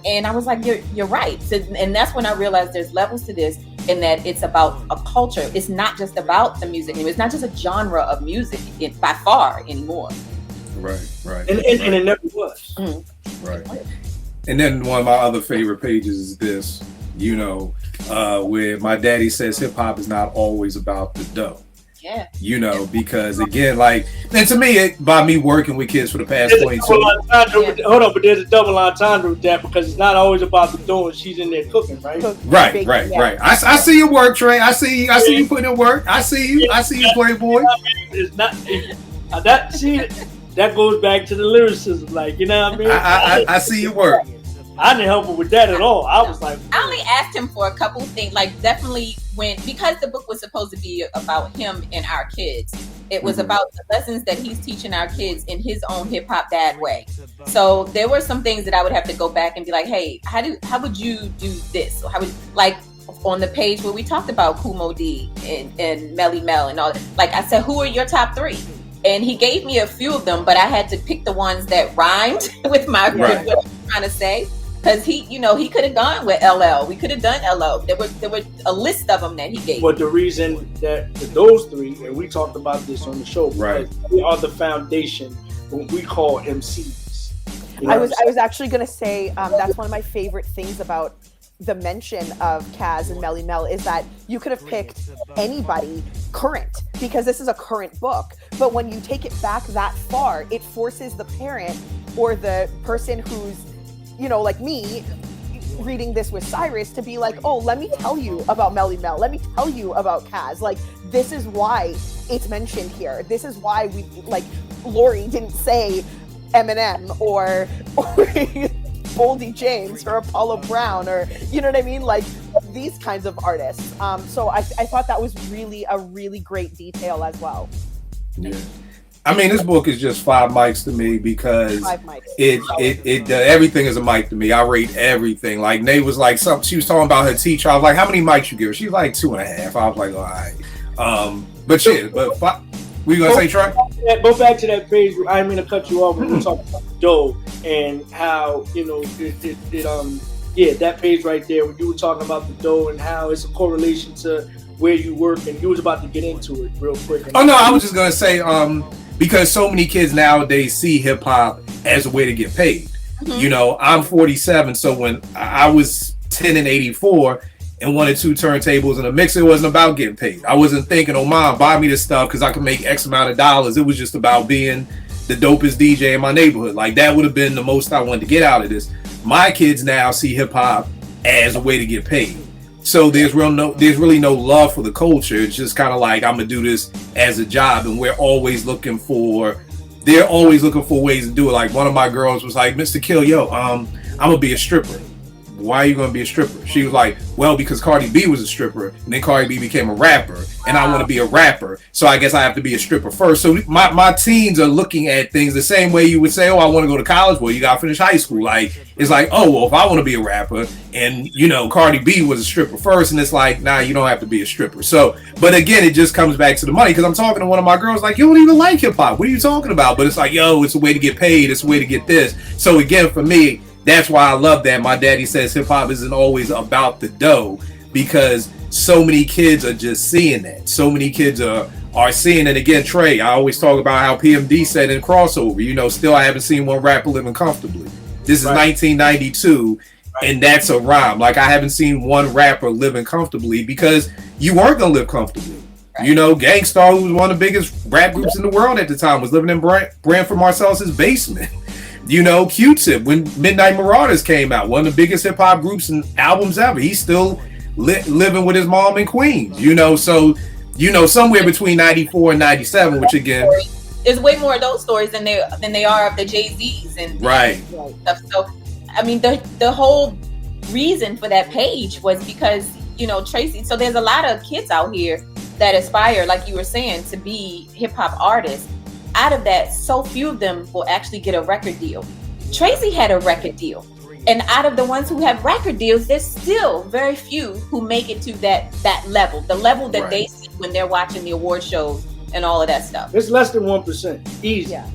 And I was like, "You're right." So, and that's when I realized there's levels to this, and that it's about a culture. It's not just about the music anymore. It's not just a genre of music by far anymore. Right. And it never was. Right. And then one of my other favorite pages is this, where my daddy says hip hop is not always about the dough. Yeah. Because again, and to me, by me working with kids for the past 22 Hold on, but there's a double entendre with that, because it's not always about the dough and she's in there cooking, right? Right. I see your work, Trey. I see you putting in work. I see you, Playboy. It's not that goes back to the lyricism, you know what I mean? I see your work. I didn't help him with that at all. I was like, I only asked him for a couple things, definitely because the book was supposed to be about him and our kids. It was about the lessons that he's teaching our kids in his own hip hop dad way. So there were some things that I would have to go back and be like, hey, how would you do this? Or how would, on the page where we talked about Kumo D and Melly Mel and all that. I said, who are your top 3? And he gave me a few of them, but I had to pick the ones that rhymed with what I was trying to say. Because he could have gone with LL. We could have done LL. There were a list of them that he gave. But the reason that those 3, and we talked about this on the show, because they are the foundation what we call MCs. I was actually going to say that's one of my favorite things about the mention of Kaz and Melly Mel is that you could have picked anybody current, because this is a current book. But when you take it back that far, it forces the parent or the person who's like me, reading this with Cyrus to be like, oh, let me tell you about Melly Mel. Let me tell you about Kaz. This is why it's mentioned here. This is why Lori didn't say Eminem or Boldy James or Apollo Brown or, you know what I mean? These kinds of artists. So I thought that was really a really great detail as well. Yeah. I mean, this book is just 5 mics to me, because 5 mics. It everything is a mic to me. I rate everything. Nate was she was talking about her teacher. I was like, how many mics you give her? She's like 2.5. I was like, all right. But we gonna say, Trey? Go back to that page. I didn't mean to cut you off when we talking about the dough and how that page right there when you were talking about the dough and how it's a correlation to where you work, and you was about to get into it real quick. Oh no, I was just gonna say because so many kids nowadays see hip hop as a way to get paid. I'm 47, so when I was 10 and 84 and 1 or 2 turntables and a mixer, it wasn't about getting paid. I wasn't thinking, oh mom, buy me this stuff because I can make X amount of dollars. It was just about being the dopest DJ in my neighborhood. That would have been the most I wanted to get out of this. My kids now see hip hop as a way to get paid. So there's really no love for the culture. It's just kind of I'm gonna do this as a job, and they're always looking for ways to do it. One of my girls was like, Mr. Kill, I'm gonna be a stripper. Why are you gonna be a stripper? She was like, well, because Cardi B was a stripper, and then Cardi B became a rapper, and I want to be a rapper, so I guess I have to be a stripper first. So my teens are looking at things the same way you would say, oh, I want to go to college. Well, you gotta finish high school. It's oh, well, if I want to be a rapper, and Cardi B was a stripper first, and it's nah, you don't have to be a stripper. So, but again, it just comes back to the money, because I'm talking to one of my girls you don't even like hip hop. What are you talking about? But it's yo, it's a way to get paid. It's a way to get this. So again, for me, that's why I love that my daddy says hip hop isn't always about the dough, because so many kids are just seeing that. So many kids are seeing it. Again, Trey, I always talk about how PMD said in Crossover, still I haven't seen one rapper living comfortably. This is 1992, and that's a rhyme. I haven't seen one rapper living comfortably, because you weren't going to live comfortably. Gangstar, who was one of the biggest rap groups in the world at the time, was living in Branford Marsalis' basement. Q-Tip, when Midnight Marauders came out, one of the biggest hip hop groups and albums ever, he's still living with his mom in Queens. So somewhere between 94 and 97, which again, there's way more of those stories than they are of the Jay-Z's and stuff. So I mean, the whole reason for that page was because Tracy. So there's a lot of kids out here that aspire, like you were saying, to be hip hop artists. Out of that, so few of them will actually get a record deal. Tracy had a record deal. And out of the ones who have record deals, there's still very few who make it to that level, the level that they see when they're watching the award shows and all of that stuff. It's less than 1%. Easy. Yeah.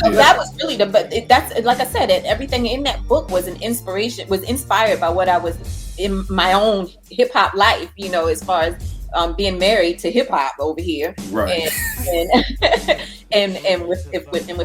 So that was really that's like I said, everything in that book was an inspiration, was inspired by what I was in my own hip hop life, you know, as far as being married to hip hop over here, right? And with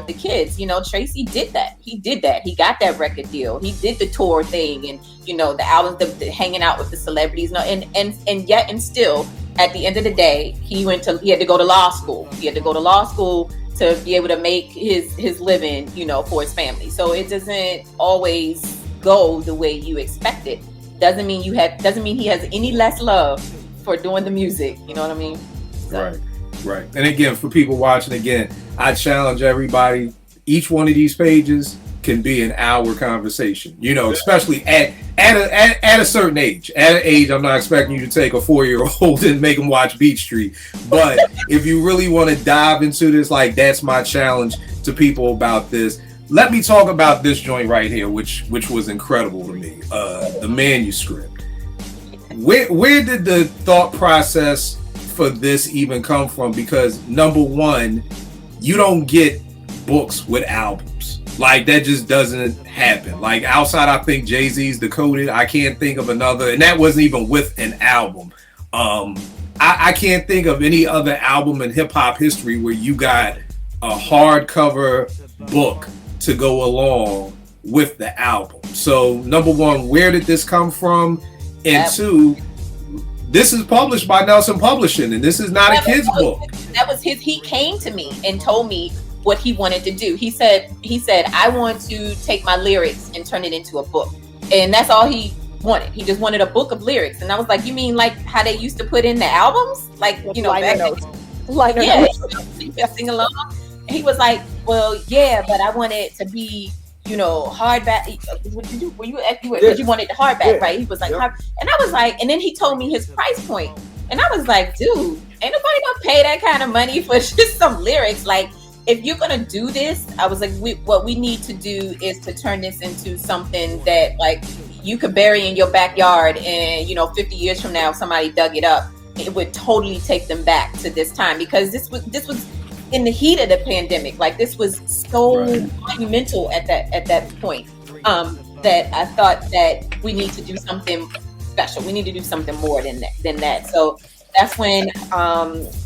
the kids, you know, Tracy did that. He did that. He got that record deal. He did the tour thing, and you know, the albums, the hanging out with the celebrities, and yet and still, at the end of the day, he had to go to law school. He had to go to law school to be able to make his living, you know, for his family. So it doesn't always go the way you expect it. Doesn't mean he has any less love for doing the music. You know what I mean? So. Right. And again, for people watching, again, I challenge everybody. Each one of these pages can be an hour conversation. You know, especially at a certain age. At an age, I'm not expecting you to take a 4-year-old and make them watch Beat Street. But if you really want to dive into this, like, that's my challenge to people about this. Let me talk about this joint right here, which was incredible to me. The manuscript. Where did the thought process for this even come from? Because number one, you don't get books with albums. Like, that just doesn't happen. Like, outside, I think Jay-Z's Decoded, I can't think of another, and that wasn't even with an album. I can't think of any other album in hip-hop history where you got a hardcover book to go along with the album. So, number one, where did this come from? And two, this is published by Nelson Publishing, and this is not a kid's book. That was he came to me and told me what he wanted to do. He said, I want to take my lyrics and turn it into a book. And that's all he wanted. He just wanted a book of lyrics. And I was like, you mean like how they used to put in the albums? Like, you know, liner back notes. Liner notes. You can sing along. And he was like, well, yeah, but I want it to be, you know, hardback. You wanted the hardback, right? He was like, and I was like, and then he told me his price point. And I was like, dude, ain't nobody gonna pay that kind of money for just some lyrics. Like, if you're gonna do this, I was like, what we need to do is to turn this into something that, like, you could bury in your backyard, and, you know, 50 years from now, if somebody dug it up, it would totally take them back to this time, because this was in the heat of the pandemic. Like, this was so monumental at that point, that I thought that we need to do something special. We need to do something more than that. So that's when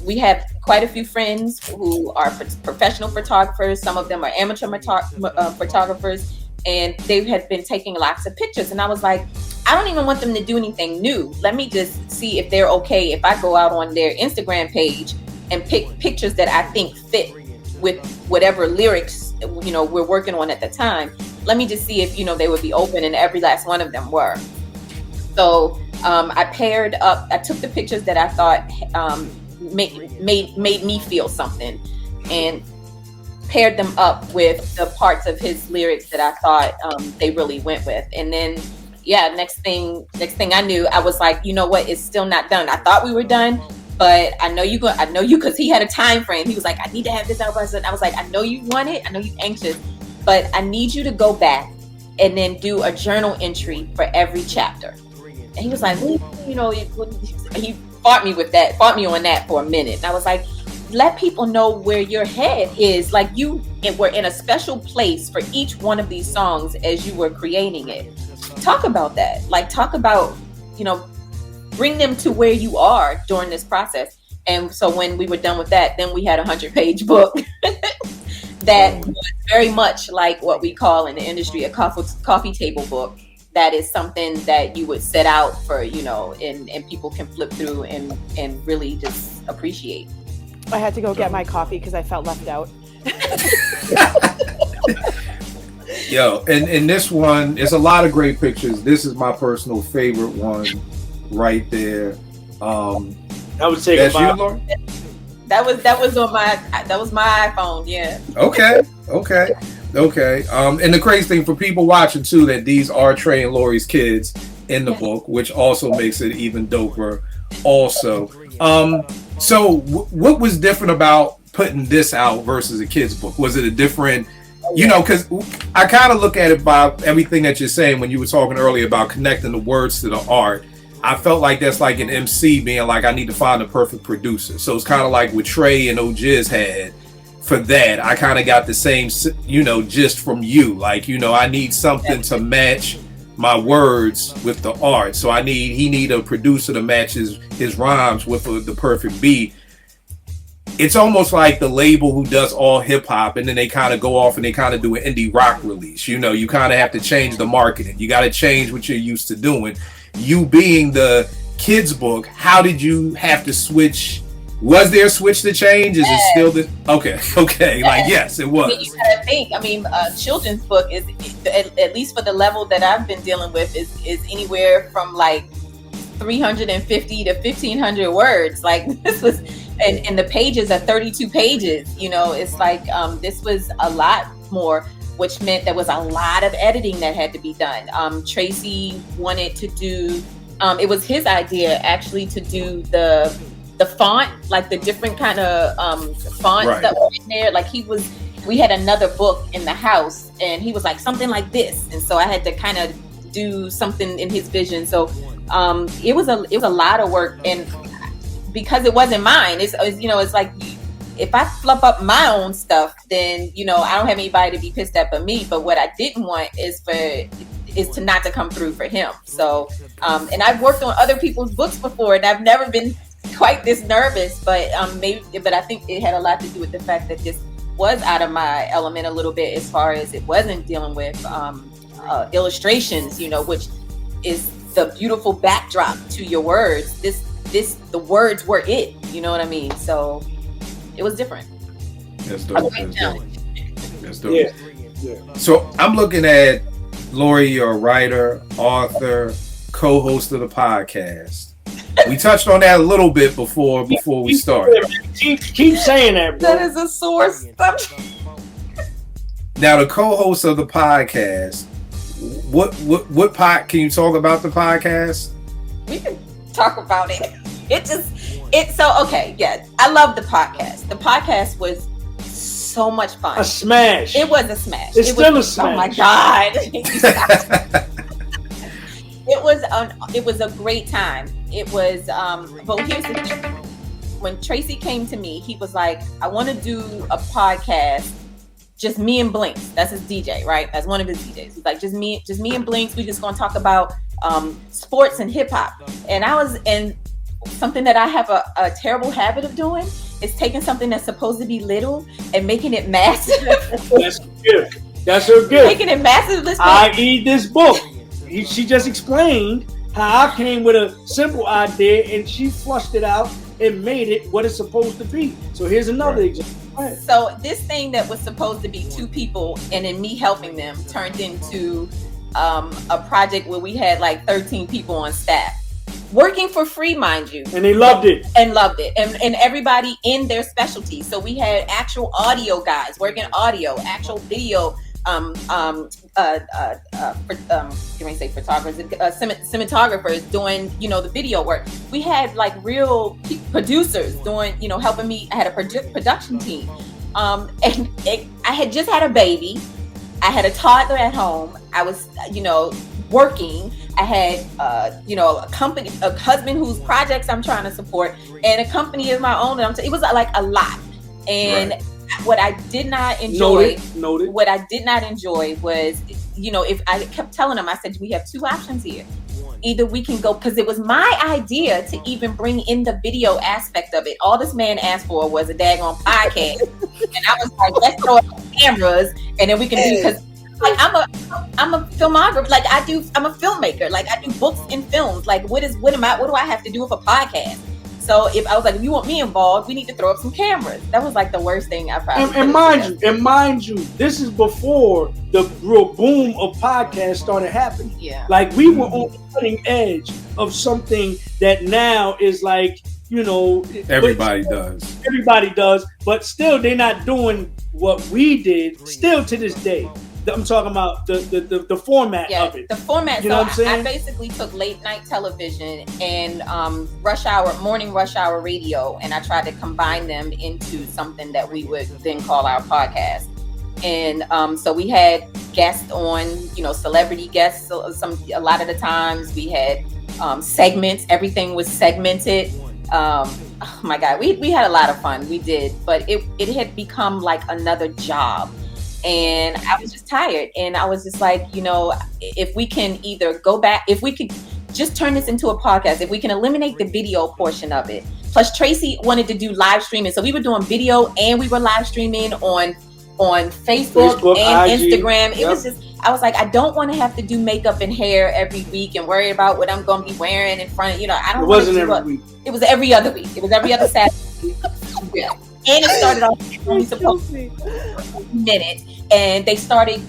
we have quite a few friends who are professional photographers. Some of them are amateur photographers, and they had been taking lots of pictures. And I was like, I don't even want them to do anything new. Let me just see if they're okay if I go out on their Instagram page and pick pictures that I think fit with whatever lyrics, you know, we're working on at the time. Let me just see if, you know, they would be open, and every last one of them were. So I paired up, I took the pictures that I thought made me feel something, and paired them up with the parts of his lyrics that I thought they really went with. And then, next thing I knew, I was like, you know what, it's still not done. I thought we were done, but I know you, because he had a time frame. He was like, I need to have this out. I was like, I know you want it, I know you're anxious, but I need you to go back and then do a journal entry for every chapter. And he was like, you know, he fought me on that for a minute. And I was like, let people know where your head is. Like, you were in a special place for each one of these songs as you were creating it. Talk about that. Like, talk about, you know, bring them to where you are during this process. And so when we were done with that, then we had a 100-page book that was very much like what we call in the industry a coffee table book. That is something that you would set out for, you know, and people can flip through and really just appreciate. I had to go get my coffee because I felt left out. Yo, and this one, there's a lot of great pictures. This is my personal favorite one right there. I would say that's you, Lauren? That was my iPhone, yeah. Okay. And the crazy thing for people watching too, that these are Trey and Lori's kids in the book, which also makes it even doper also. So what was different about putting this out versus a kid's book? Was it a different, you know, because I kind of look at it by everything that you're saying when you were talking earlier about connecting the words to the art. I felt like that's like an MC being like, I need to find the perfect producer. So it's kind of like what Trey and O'Jiz had for that. I kind of got the same, gist from you. Like, I need something to match my words with the art. So he need a producer to match his rhymes with the perfect beat. It's almost like the label who does all hip hop, and then they kind of go off and they kind of do an indie rock release. You kind of have to change the marketing. You got to change what you're used to doing. You being the kids book, how did you have to switch? Was there a switch to change? Is it still the okay? Like, yes, it was. You gotta think. Children's book is, at least for the level that I've been dealing with, is anywhere from like 350 to 1,500 words. Like, this was, and the pages are 32 pages. It's like this was a lot more, which meant there was a lot of editing that had to be done. Tracy wanted to do. It was his idea actually to do the font, like the different kind of fonts right. that were in there. Like we had another book in the house, and he was like, something like this, and so I had to kind of do something in his vision. So it was a lot of work, and because it wasn't mine, it's like, if I fluff up my own stuff, then I don't have anybody to be pissed at but me. But what I didn't want is to not to come through for him. So and I've worked on other people's books before, and I've never been quite this nervous, but I think it had a lot to do with the fact that this was out of my element a little bit, as far as it wasn't dealing with illustrations, which is the beautiful backdrop to your words. The words were it, you know what I mean? So it was different. That's dope. That's dope. Yeah. So I'm looking at Lori, you're a writer, author, co-host of the podcast. We touched on that a little bit before we started. Keep saying that, bro. That is a source. Now, the co-host of the podcast, what can you talk about the podcast? We can talk about it. I love the podcast. The podcast was so much fun. A smash. It was a smash. It's still a smash. Oh my God. It was a great time. It was, but here's the thing. When Tracy came to me, he was like, I want to do a podcast, just me and Blinks. That's his DJ, right? That's one of his DJs. He's like, just me and Blinks. We just going to talk about sports and hip hop. And something that I have a terrible habit of doing is taking something that's supposed to be little and making it massive. That's good. That's her gift. Making it massive. I.e. this book. She just explained how I came with a simple idea, and she flushed it out and made it what it's supposed to be. So here's another example. So this thing that was supposed to be two people, and then me helping them, turned into a project where we had like 13 people on staff, working for free, mind you. And they loved it. And everybody in their specialty. So we had actual audio guys working audio, actual video, cinematographers doing, the video work. We had like real producers doing, helping me. I had a production team. And I had just had a baby. I had a toddler at home. I was, working. I had, a company, a husband whose projects I'm trying to support, and a company of my own. And it was like a lot. And what I did not enjoy, Noted. What I did not enjoy was, if I kept telling them, I said, we have two options here. Either we can go, because it was my idea to even bring in the video aspect of it. All this man asked for was a daggone podcast. And I was like, let's throw up cameras and then we can do, because like I'm a filmographer. Like I'm a filmmaker. Like I do books and films. Like what do I have to do with a podcast? So if you want me involved, we need to throw up some cameras. That was like the worst thing I probably. And mind you, this is before the real boom of podcasts started happening. Yeah. Like we were on the cutting edge of something that now is like, everybody does. Everybody does, but still they're not doing what we did. Still to this day. I'm talking about the format of it. The format. You know what I'm saying? I basically took late night television and morning rush hour radio, and I tried to combine them into something that we would then call our podcast. And so we had guests on, celebrity guests. A lot of the times we had segments. Everything was segmented. Oh my God, we had a lot of fun. We did, but it had become like another job. And I was just tired. And I was just like, if we can either go back, if we could just turn this into a podcast, if we can eliminate the video portion of it. Plus Tracy wanted to do live streaming. So we were doing video and we were live streaming on Facebook and IG. Instagram. It was just, I was like, I don't want to have to do makeup and hair every week and worry about what I'm going to be wearing in front of, I don't want to do every week. It was every other week. It was every other Saturday. Yeah. And it started off only supposed to be a minute. And they started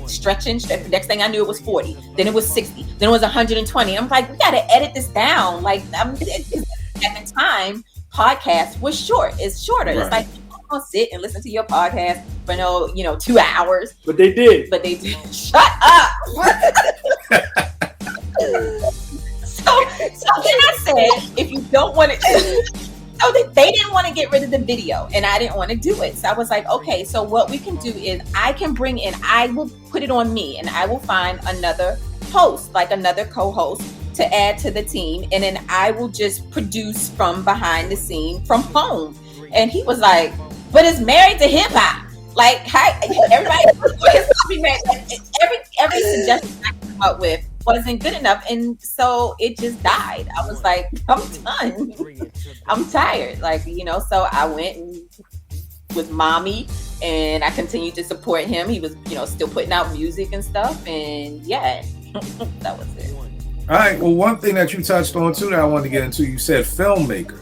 stretching. The next thing I knew, it was 40. Then it was 60. Then it was 120. I'm like, we got to edit this down. Like, at the time, podcast was short. It's shorter. Right. It's like, gonna sit and listen to your podcast for 2 hours. But they did. Shut up. So then I said, if you don't want it, so they didn't want to get rid of the video, and I didn't want to do it. So I was like, okay, so what we can do is I will put it on me, and I will find another host, like another co-host, to add to the team, and then I will just produce from behind the scene from home. And he was like, but it's married to hip hop. Like, hi, everybody, every suggestion I came up with wasn't good enough, and so it just died. I was like, I'm done. I'm tired. Like, so I went and with Mommy, and I continued to support him. He was, still putting out music and stuff, and yeah, that was it. All right. Well, one thing that you touched on too that I wanted to get into, you said filmmaker.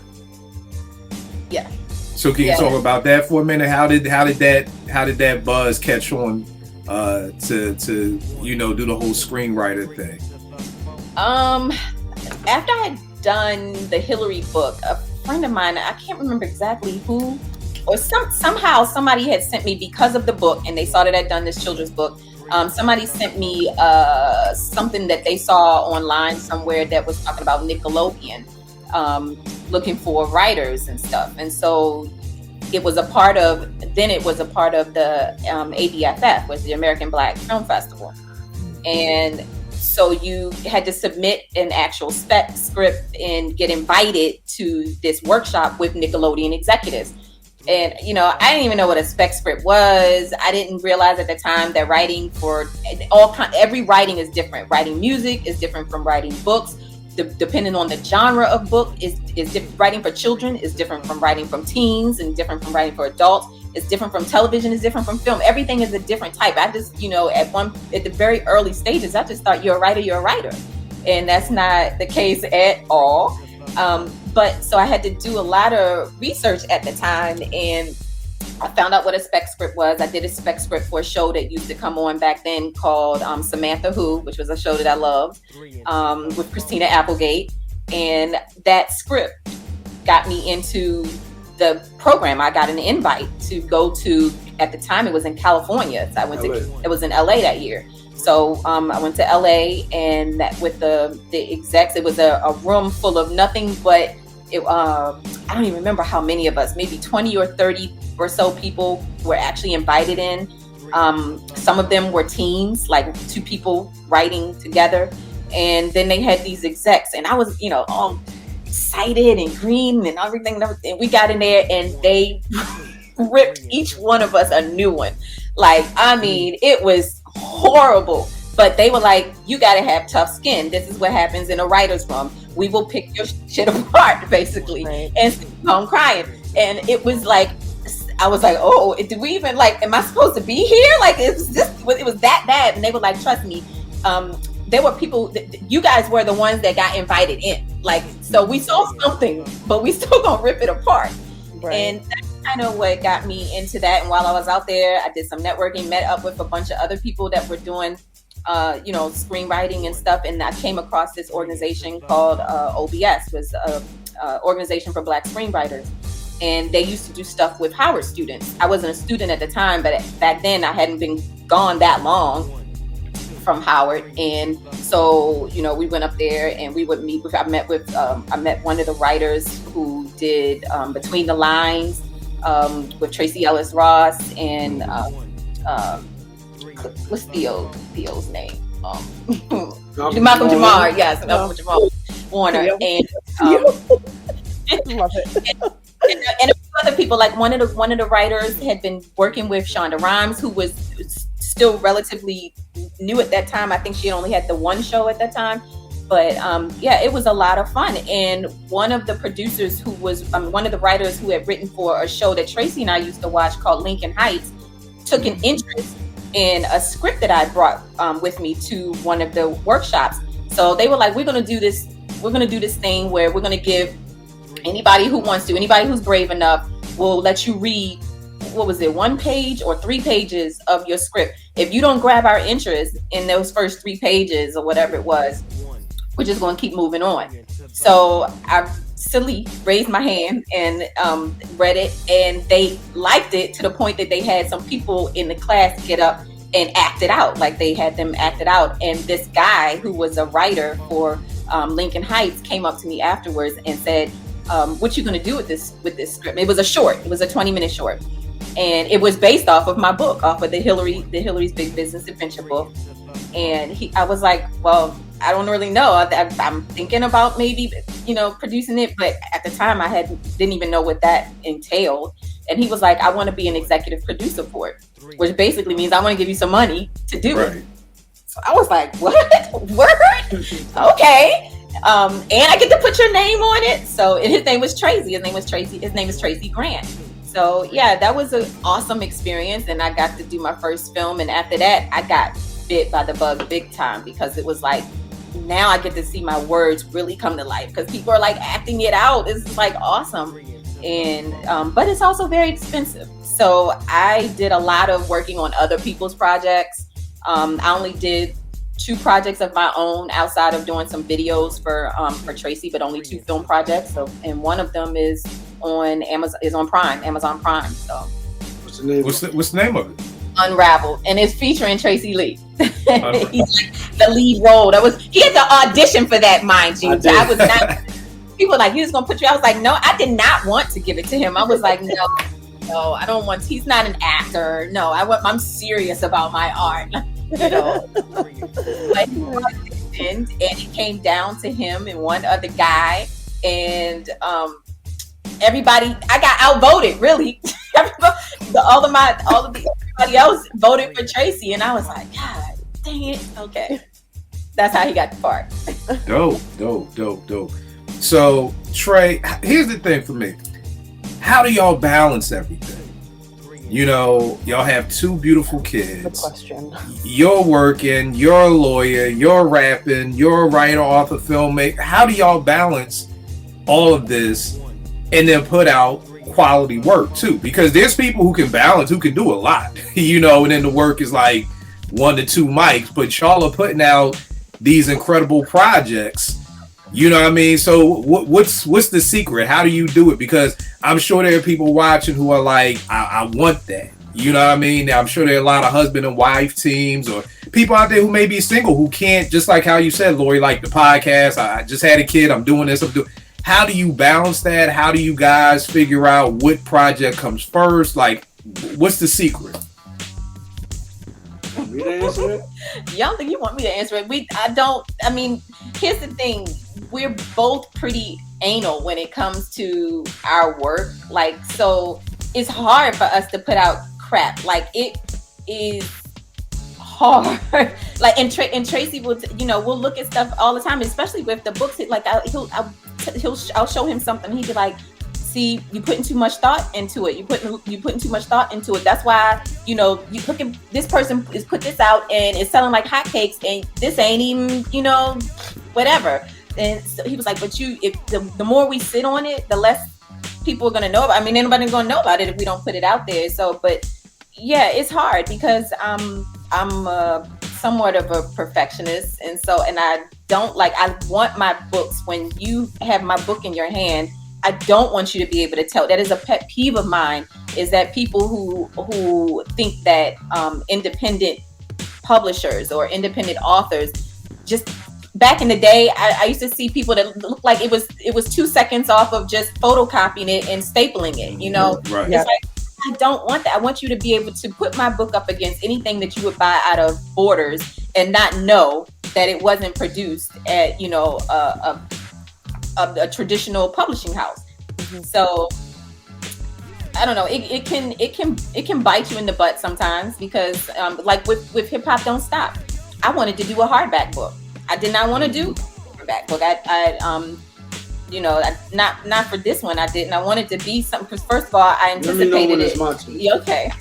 Yeah. So can you talk about that for a minute? How did that buzz catch on to do the whole screenwriter thing? After I had done the Hillary book, a friend of mine, I can't remember exactly who, or somehow somebody had sent me, because of the book, and they saw that I'd done this children's book. Somebody sent me something that they saw online somewhere that was talking about Nickelodeon. Looking for writers and stuff, and so it was a part of the ABFF, was the American Black Film Festival, and so you had to submit an actual spec script and get invited to this workshop with Nickelodeon executives. And I didn't even know what a spec script was. I didn't realize at the time that writing for every writing is different. Writing music is different from writing books. Depending on the genre of book, is different. Writing for children is different from writing from teens, and different from writing for adults. It's different from television. It's different from film. Everything is a different type. I just, at the very early stages, I just thought you're a writer, and that's not the case at all. But so I had to do a lot of research at the time, and I found out what a spec script was. I did a spec script for a show that used to come on back then called Samantha Who, which was a show that I loved, with Christina Applegate. And that script got me into the program. I got an invite to go to, at the time it was in California. So I went it was in LA that year. So I went to LA, and that with the execs, it was a room full of nothing but I don't even remember how many of us, maybe 20 or 30 or so people were actually invited in. Some of them were teens, like 2 people writing together. And then they had these execs, and I was, all excited and green and everything. And we got in there, and they ripped each one of us a new one. Like, I mean, it was horrible. But they were like, you got to have tough skin. This is what happens in a writer's room. We will pick your shit apart, basically, right, and sit home crying. And it was like, I was like, oh, did we even, like, am I supposed to be here? Like, it was that bad. And they were like, trust me, there were people, you guys were the ones that got invited in. Like, so we saw something, but we still gonna rip it apart. Right. And that's kind of what got me into that. And while I was out there, I did some networking, met up with a bunch of other people that were doing screenwriting and stuff, and I came across this organization called OBS, was Organization for Black Screenwriters, and they used to do stuff with Howard students. I wasn't a student at the time, but back then I hadn't been gone that long from Howard, and so we went up there and we would meet with. I met one of the writers who did Between the Lines with Tracy Ellis Ross and. What's Theo's name? Malcolm Jamar, yes, Malcolm Jamar. Warner, Yep. and Love it. and a few other people. Like one of the writers had been working with Shonda Rhimes, who was still relatively new at that time. I think she had only had the one show at that time. But yeah, it was a lot of fun. And one of the producers who was one of the writers who had written for a show that Tracy and I used to watch called Lincoln Heights took an interest in a script that I brought with me to one of the workshops. So they were like, we're going to do this thing where we're going to give anybody who wants to, anybody who's brave enough, we'll let you read, what was it, 1 page or 3 pages of your script. If you don't grab our interest in those first 3 pages or whatever it was, we're just going to keep moving on. So I silly raised my hand and read it, and they liked it to the point that they had some people in the class get up and act it out. Like they had them act it out. And this guy who was a writer for Lincoln Heights came up to me afterwards and said, what you going to do with this script? It was a short. It was a 20-minute short. And it was based off of my book, off of the Hillary's Big Business Adventure book. And I was like, well, I don't really know. I'm thinking about maybe, producing it. But at the time I didn't even know what that entailed. And he was like, I want to be an executive producer for it, which basically means I want to give you some money to do it. So I was like, what? Word? Okay. And I get to put your name on it. So his name was Tracy. His name is Tracy Grant. So yeah, that was an awesome experience. And I got to do my first film. And after that, I got bit by the bug big time, because it was like, now I get to see my words really come to life, because people are like acting it out. It's like awesome. And but it's also very expensive. So I did a lot of working on other people's projects. I only did 2 projects of my own outside of doing some videos for Tracy, but only 2 film projects. So, and one of them is on Amazon Prime. So what's the name of it? Unraveled, and it's featuring Tracy Lee. He's like the lead role. He had to audition for that, mind you. I was not. People were like, he was gonna put you. I was like, no, I did not want to give it to him. I was like, no, I don't want. He's not an actor. No, I'm serious about my art. But and it came down to him and one other guy, and everybody. I got outvoted. Really, everybody else voted for Tracy, and I was like, God dang it. Okay, that's how he got the part. Dope. So Trey, here's the thing for me. How do y'all balance everything? Y'all have 2 beautiful kids. Good question. You're working, you're a lawyer, you're rapping, you're a writer, author, filmmaker. How do y'all balance all of this and then put out quality work too? Because there's people who can balance, who can do a lot, and then the work is like 1 to 2 mics, but y'all are putting out these incredible projects. You know what I mean? So what's the secret? How do you do it? Because I'm sure there are people watching who are like, I want that. You know what I mean? I'm sure there are a lot of husband and wife teams or people out there who may be single who can't, just like how you said, Lori, like the podcast, I just had a kid, I'm doing this, How do you balance that? How do you guys figure out what project comes first? Like, what's the secret? Want me to answer it? You don't think you want me to answer it? Here's the thing. We're both pretty anal when it comes to our work. Like, so it's hard for us to put out crap. Like, it is hard. Like, and Tracy will, we'll look at stuff all the time, especially with the books. Like, I'll show him something. He'd be like, see, you putting too much thought into it. You putting too much thought into it. That's why, you look at this person is put this out and it's selling like hotcakes, and this ain't even, whatever. And so he was like, but the more we sit on it, the less people are gonna know about. Anybody's gonna know about it if we don't put it out there. So, but yeah, it's hard because I'm somewhat of a perfectionist, and I don't I want my books, when you have my book in your hand, I don't want you to be able to tell. That is a pet peeve of mine, is that people who think that independent publishers or independent authors, just back in the day, I used to see people that looked like it was 2 seconds off of just photocopying it and stapling it, Right. It's like, I don't want that. I want you to be able to put my book up against anything that you would buy out of Borders and not know that it wasn't produced at, a traditional publishing house. So I don't know. It can bite you in the butt sometimes because like with Hip Hop Don't Stop, I wanted to do a hardback book. I did not want to do a hardback book. Not for this one. I didn't. I wanted to be something because first of all, I anticipated it. Okay.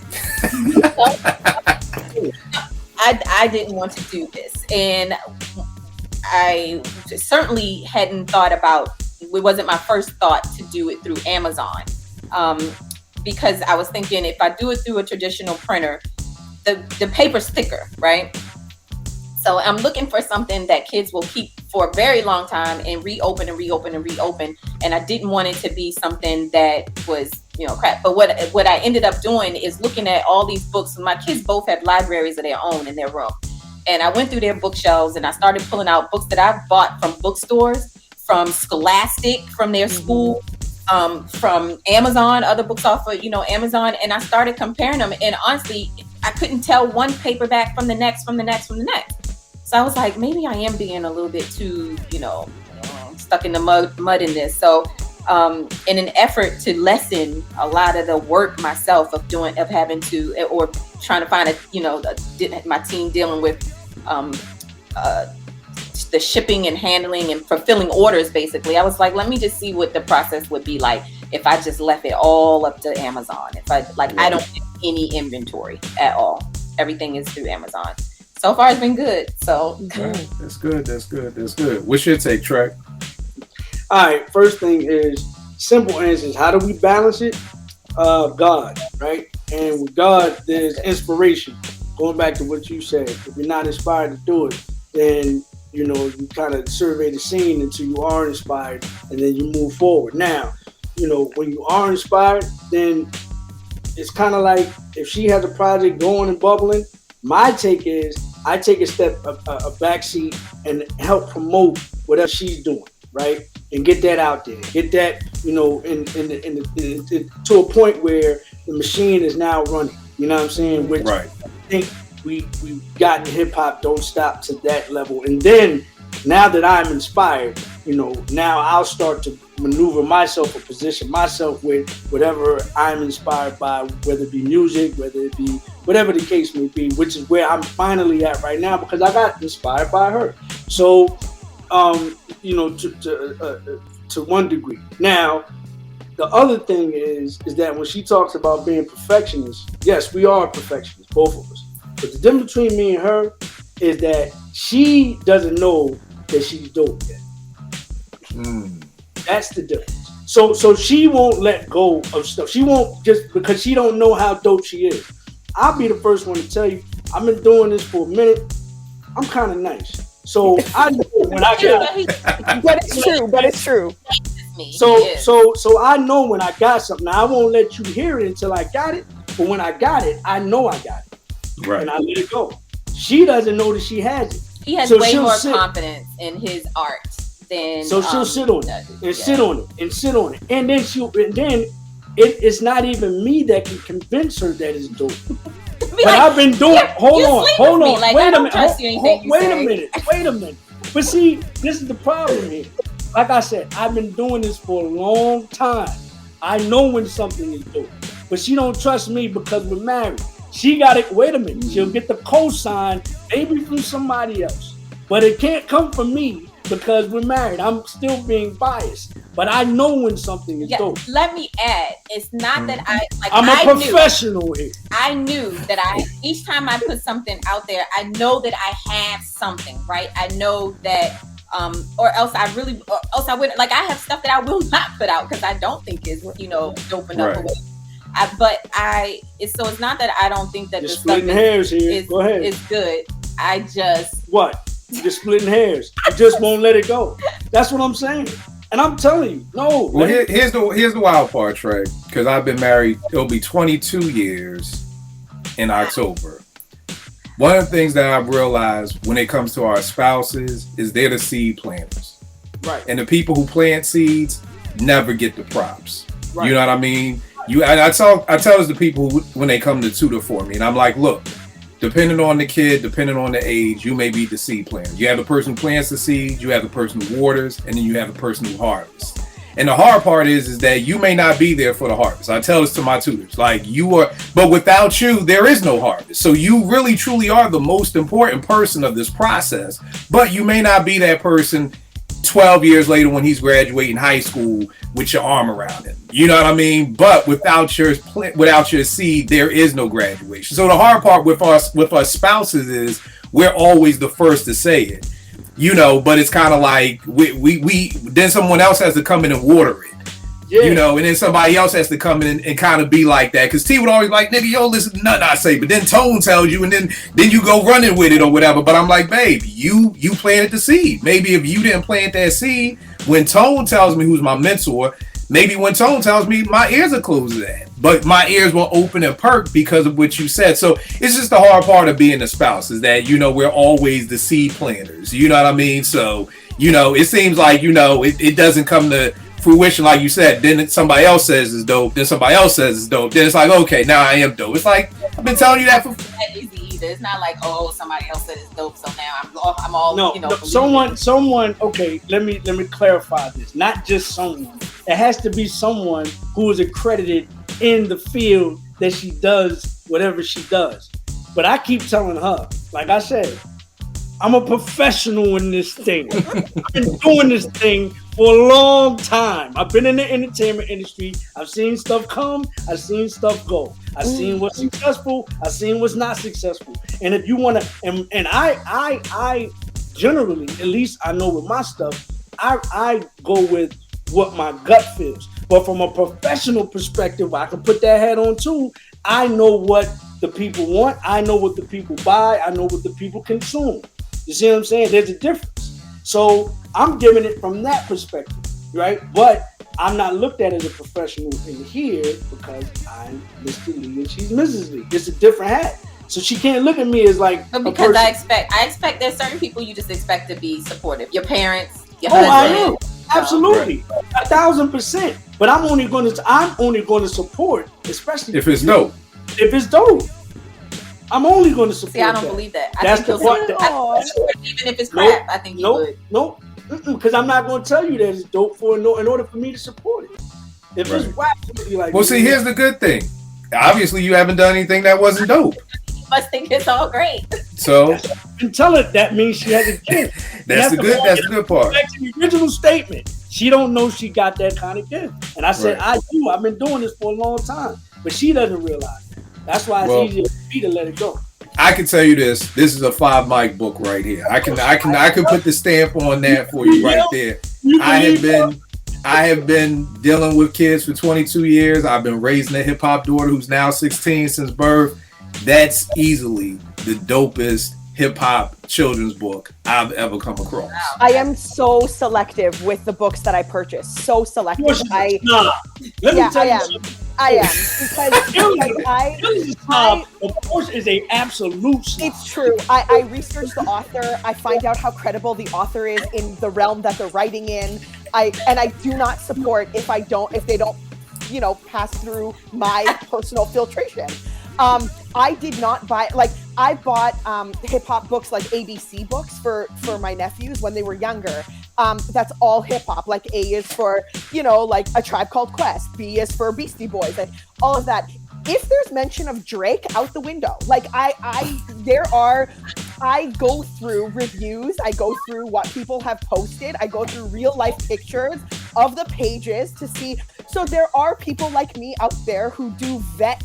I didn't want to do this, and I certainly hadn't thought about. It wasn't my first thought to do it through Amazon, because I was thinking if I do it through a traditional printer, the paper's thicker, right? So I'm looking for something that kids will keep for a very long time and reopen and reopen and reopen. And I didn't want it to be something that was, crap. But what I ended up doing is looking at all these books. My kids both have libraries of their own in their room. And I went through their bookshelves and I started pulling out books that I bought from bookstores, from Scholastic, from their school, from Amazon, other books off of, Amazon. And I started comparing them. And honestly, I couldn't tell one paperback from the next, from the next, from the next. So I was like, maybe I am being a little bit too, stuck in the mud in this. So in an effort to lessen a lot of the work myself of having to, or trying to find my team dealing with the shipping and handling and fulfilling orders, basically, I was like, let me just see what the process would be like if I just left it all up to Amazon. If I don't have any inventory at all. Everything is through Amazon. So far, it's been good. So that's good. What's your take, Trey? All right. First thing is simple answers. How do we balance it? God, right? And with God, there's inspiration. Going back to what you said, if you're not inspired to do it, then you kind of survey the scene until you are inspired, and then you move forward. Now, when you are inspired, then it's kind of like if she has a project going and bubbling. My take is I take a back seat and help promote whatever she's doing, right? And get that out there, get that, to a point where the machine is now running. You know what I'm saying? Which right. I think we've gotten Hip Hop Don't Stop to that level. And then now that I'm inspired, now I'll start to maneuver myself or position myself with whatever I'm inspired by, whether it be music, whether it be whatever the case may be, which is where I'm finally at right now because I got inspired by her. So, to one degree. Now, the other thing is that when she talks about being perfectionists, yes, we are perfectionists, both of us. But the difference between me and her is that she doesn't know that she's dope yet. That's the difference. So she won't let go of stuff. She won't, just because she don't know how dope she is. I'll be the first one to tell you, I've been doing this for a minute. I'm kind of nice. So I know when I got but it's true. So I know when I got something. Now, I won't let you hear it until I got it. But when I got it, I know I got it. Right. And I let it go. She doesn't know that she has it. He has way more confidence in his art than. So she'll sit on it and sit on it and sit on it, and then it's not even me that can convince her that it's dope. But I've been doing. Hold on. Like, wait a minute. But see, this is the problem here. Like I said, I've been doing this for a long time. I know when something is dope, but she don't trust me because we're married. She got it. Wait a minute. She'll get the cosign maybe from somebody else, but it can't come from me because we're married. I'm still being biased, but I know when something is dope. Let me add, it's not that I'm a professional here. I knew that each time I put something out there, I know that I have something, right? I know that, or else I wouldn't, like, I have stuff that I will not put out because I don't think is, dope enough. Right. So it's not that I don't think that You're the stuff is good. I just You're just splitting hairs. You just won't let it go. That's what I'm saying. And I'm telling you, no. Well, here's the wild part, Trey. Because I've been married. It'll be 22 years in October. One of the things that I've realized when it comes to our spouses is they're the seed planters. Right. And the people who plant seeds never get the props. Right. You know what I mean? I tell this to people when they come to tutor for me, and I'm like, look, depending on the kid, depending on the age, you may be the seed planter. You have the person who plants the seed, you have the person who waters, and then you have the person who harvests. And the hard part is that you may not be there for the harvest. I tell this to my tutors, like but without you, there is no harvest. So you really truly are the most important person of this process, but you may not be that person 12 years later when he's graduating high school with your arm around him. You know what I mean? But without your seed, there is no graduation. So the hard part with our spouses is we're always the first to say it. You know, but it's kind of like we then someone else has to come in and water it. Yeah. You know, and then somebody else has to come in and kind of be like that. Because T would always like, nigga, yo, listen to nothing I say. But then Tone tells you, and then you go running with it or whatever. But I'm like, babe, you planted the seed. Maybe if you didn't plant that seed, when Tone tells me, who's my mentor, maybe when Tone tells me, my ears are closed to that. But my ears will open and perk because of what you said. So it's just the hard part of being a spouse is that, you know, we're always the seed planters. You know what I mean? So, you know, it seems like, you know, it doesn't come to fruition like you said. Then somebody else says it's dope. Then somebody else says it's dope. Then it's like, okay, now I am dope. It's like, I've been telling you that for... It's not like, oh, somebody else said it's dope, so now I'm all no, you know. No, someone. Okay, let me clarify this. Not just someone. It has to be someone who is accredited in the field that she does whatever she does. But I keep telling her, like I said, I'm a professional in this thing. I've been doing this thing for a long time. I've been in the entertainment industry. I've seen stuff come. I've seen stuff go. I've seen what's successful. I've seen what's not successful. And if you want to, and I generally, at least I know with my stuff, I go with what my gut feels. But from a professional perspective, I can put that hat on too. I know what the people want. I know what the people buy. I know what the people consume. You see what I'm saying? There's a difference. So I'm giving it from that perspective, right? But I'm not looked at as a professional in here because I'm Mr. Lee and she's Mrs. Lee. It's a different hat. So she can't look at me as like but because I expect there's certain people you just expect to be supportive. Your parents, your husband. I am. Absolutely. 1,000%. But I'm only going to support, especially if it's dope. If it's dope. I'm only going to support. See, I don't believe that. That's the part. Even if it's crap, I think you would. Nope. Because I'm not going to tell you that it's dope in order for me to support it. If it's whack, like. Well, see, here's the good thing. Obviously, you haven't done anything that wasn't dope. You must think it's all great. So, and tell her that means she has a gift. That's the good part. Back to the original statement. She don't know she got that kind of gift. And I said, I do. I've been doing this for a long time. But she doesn't realize it. That's why it's easier for me to let it go. I can tell you this. This is a 5 mic book right here. I can put the stamp on that for you right there. I have been dealing with kids for 22 years. I've been raising a hip hop daughter who's now 16 since birth. That's easily the dopest hip hop children's book I've ever come across. I am so selective with the books that I purchase. So selective. I am because of course is a absolute snob. It's true. I research the author. I find out how credible the author is in the realm that they're writing in. I do not support if they don't, pass through my personal filtration. I did not buy, I bought hip hop books, like ABC books for my nephews when they were younger. That's all hip hop. Like A is for, like A Tribe Called Quest. B is for Beastie Boys, like all of that. If there's mention of Drake, out the window. Like I go through reviews. I go through what people have posted. I go through real life pictures of the pages to see. So there are people like me out there who do vet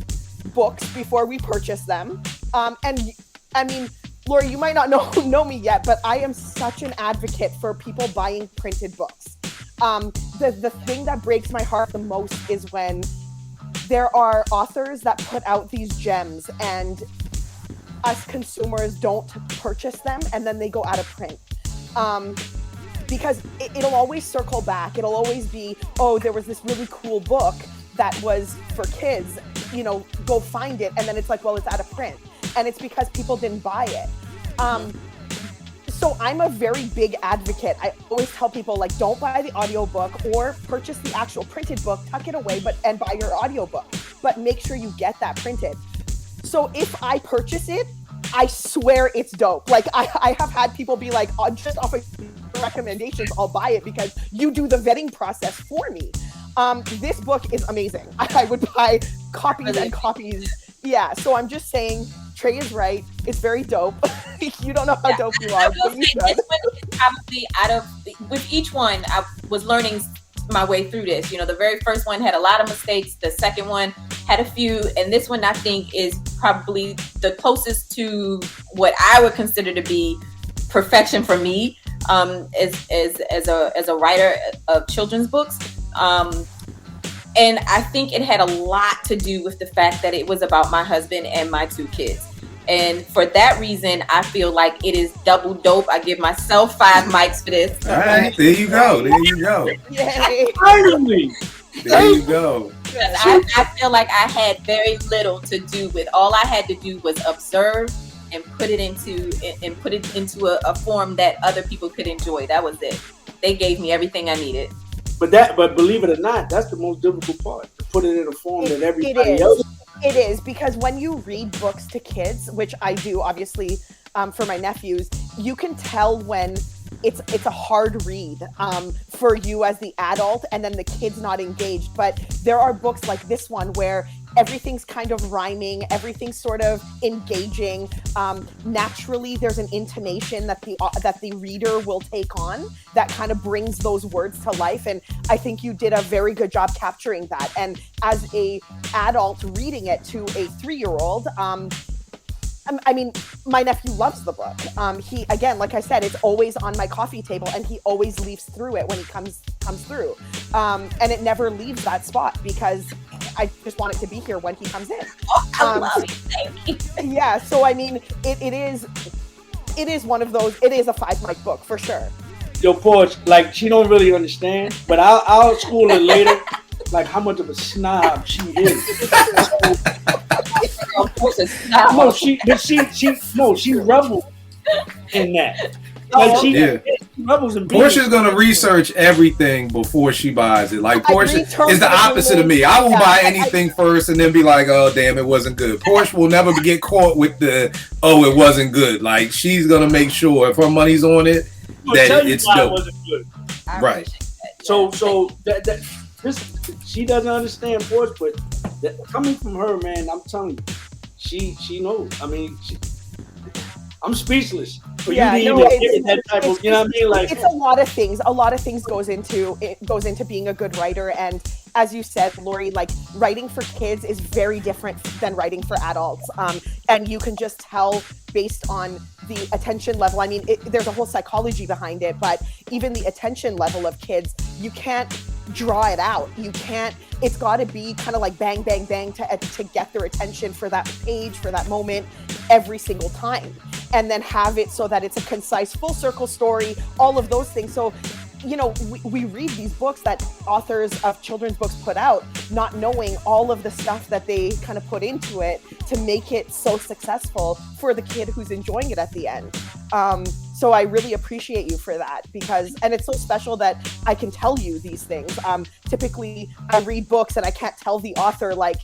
books before we purchase them. And I mean, Lori, you might not know me yet, but I am such an advocate for people buying printed books. The thing that breaks my heart the most is when there are authors that put out these gems and us consumers don't purchase them and then they go out of print. Because it'll always circle back. It'll always be, oh, there was this really cool book that was for kids, go find it. And then it's like, well, it's out of print. And it's because people didn't buy it. So I'm a very big advocate. I always tell people, like, don't buy the audiobook or purchase the actual printed book, tuck it away, and buy your audiobook. But make sure you get that printed. So if I purchase it, I swear it's dope. Like I have had people be like, oh, just off of recommendations, I'll buy it because you do the vetting process for me. This book is amazing. I would buy copies and copies. Yeah, so I'm just saying, Trey is right. It's very dope. You don't know how dope you are, but you should. Probably with each one, I was learning my way through this. You know, the very first one had a lot of mistakes. The second one had a few, and this one I think is probably the closest to what I would consider to be perfection for me, as a writer of children's books. And I think it had a lot to do with the fact that it was about my husband and my 2 kids. And for that reason, I feel like it is double dope. I give myself 5 mics for this. All right, there you go. There you go. Yay. Finally. There you go. I feel like I had very little to do with. All I had to do was observe and put it into a form that other people could enjoy. That was it. They gave me everything I needed. But believe it or not, that's the most difficult part, to put it in a form that everybody else. It is, because when you read books to kids, which I do obviously for my nephews, you can tell when it's a hard read for you as the adult, and then the kid's not engaged. But there are books like this one where everything's kind of rhyming, everything's sort of engaging. Naturally, there's an intonation that the reader will take on that kind of brings those words to life. And I think you did a very good job capturing that. And as a adult reading it to a 3-year-old, I mean, my nephew loves the book. He, again, like I said, it's always on my coffee table, and he always leafs through it when he comes through. And it never leaves that spot because I just want it to be here when he comes in. I love it. Thank you. Yeah, so I mean, it is one of those. It is a 5 mic book for sure. Yo, Porch, like, she don't really understand, but I'll school her later, like how much of a snob she is. She rebels in that. Like she rebels in. Portia's gonna research everything before she buys it. Like Portia is the opposite of me. I will buy anything first and then be like, "Oh, damn, it wasn't good." Portia will never get caught with the, "Oh, it wasn't good." Like she's gonna make sure if her money's on it that it's dope. Wasn't good. Right. So that she doesn't understand Portia, but coming from her, man, I'm telling you, she knows. I mean, I'm speechless. For you to even get that type of, you know what I mean? Like, it's a lot of things. A lot of things goes into being a good writer. And as you said, Lori, like writing for kids is very different than writing for adults. And you can just tell based on the attention level. I mean, there's a whole psychology behind it, but even the attention level of kids, you can't draw it out. You can't. It's got to be kind of like bang, bang, bang to get their attention for that page, for that moment, every single time, and then have it so that it's a concise, full circle story. All of those things. So, you know, we read these books that authors of children's books put out, not knowing all of the stuff that they kind of put into it to make it so successful for the kid who's enjoying it at the end. So I really appreciate you for that and it's so special that I can tell you these things. Typically I read books and I can't tell the author, like,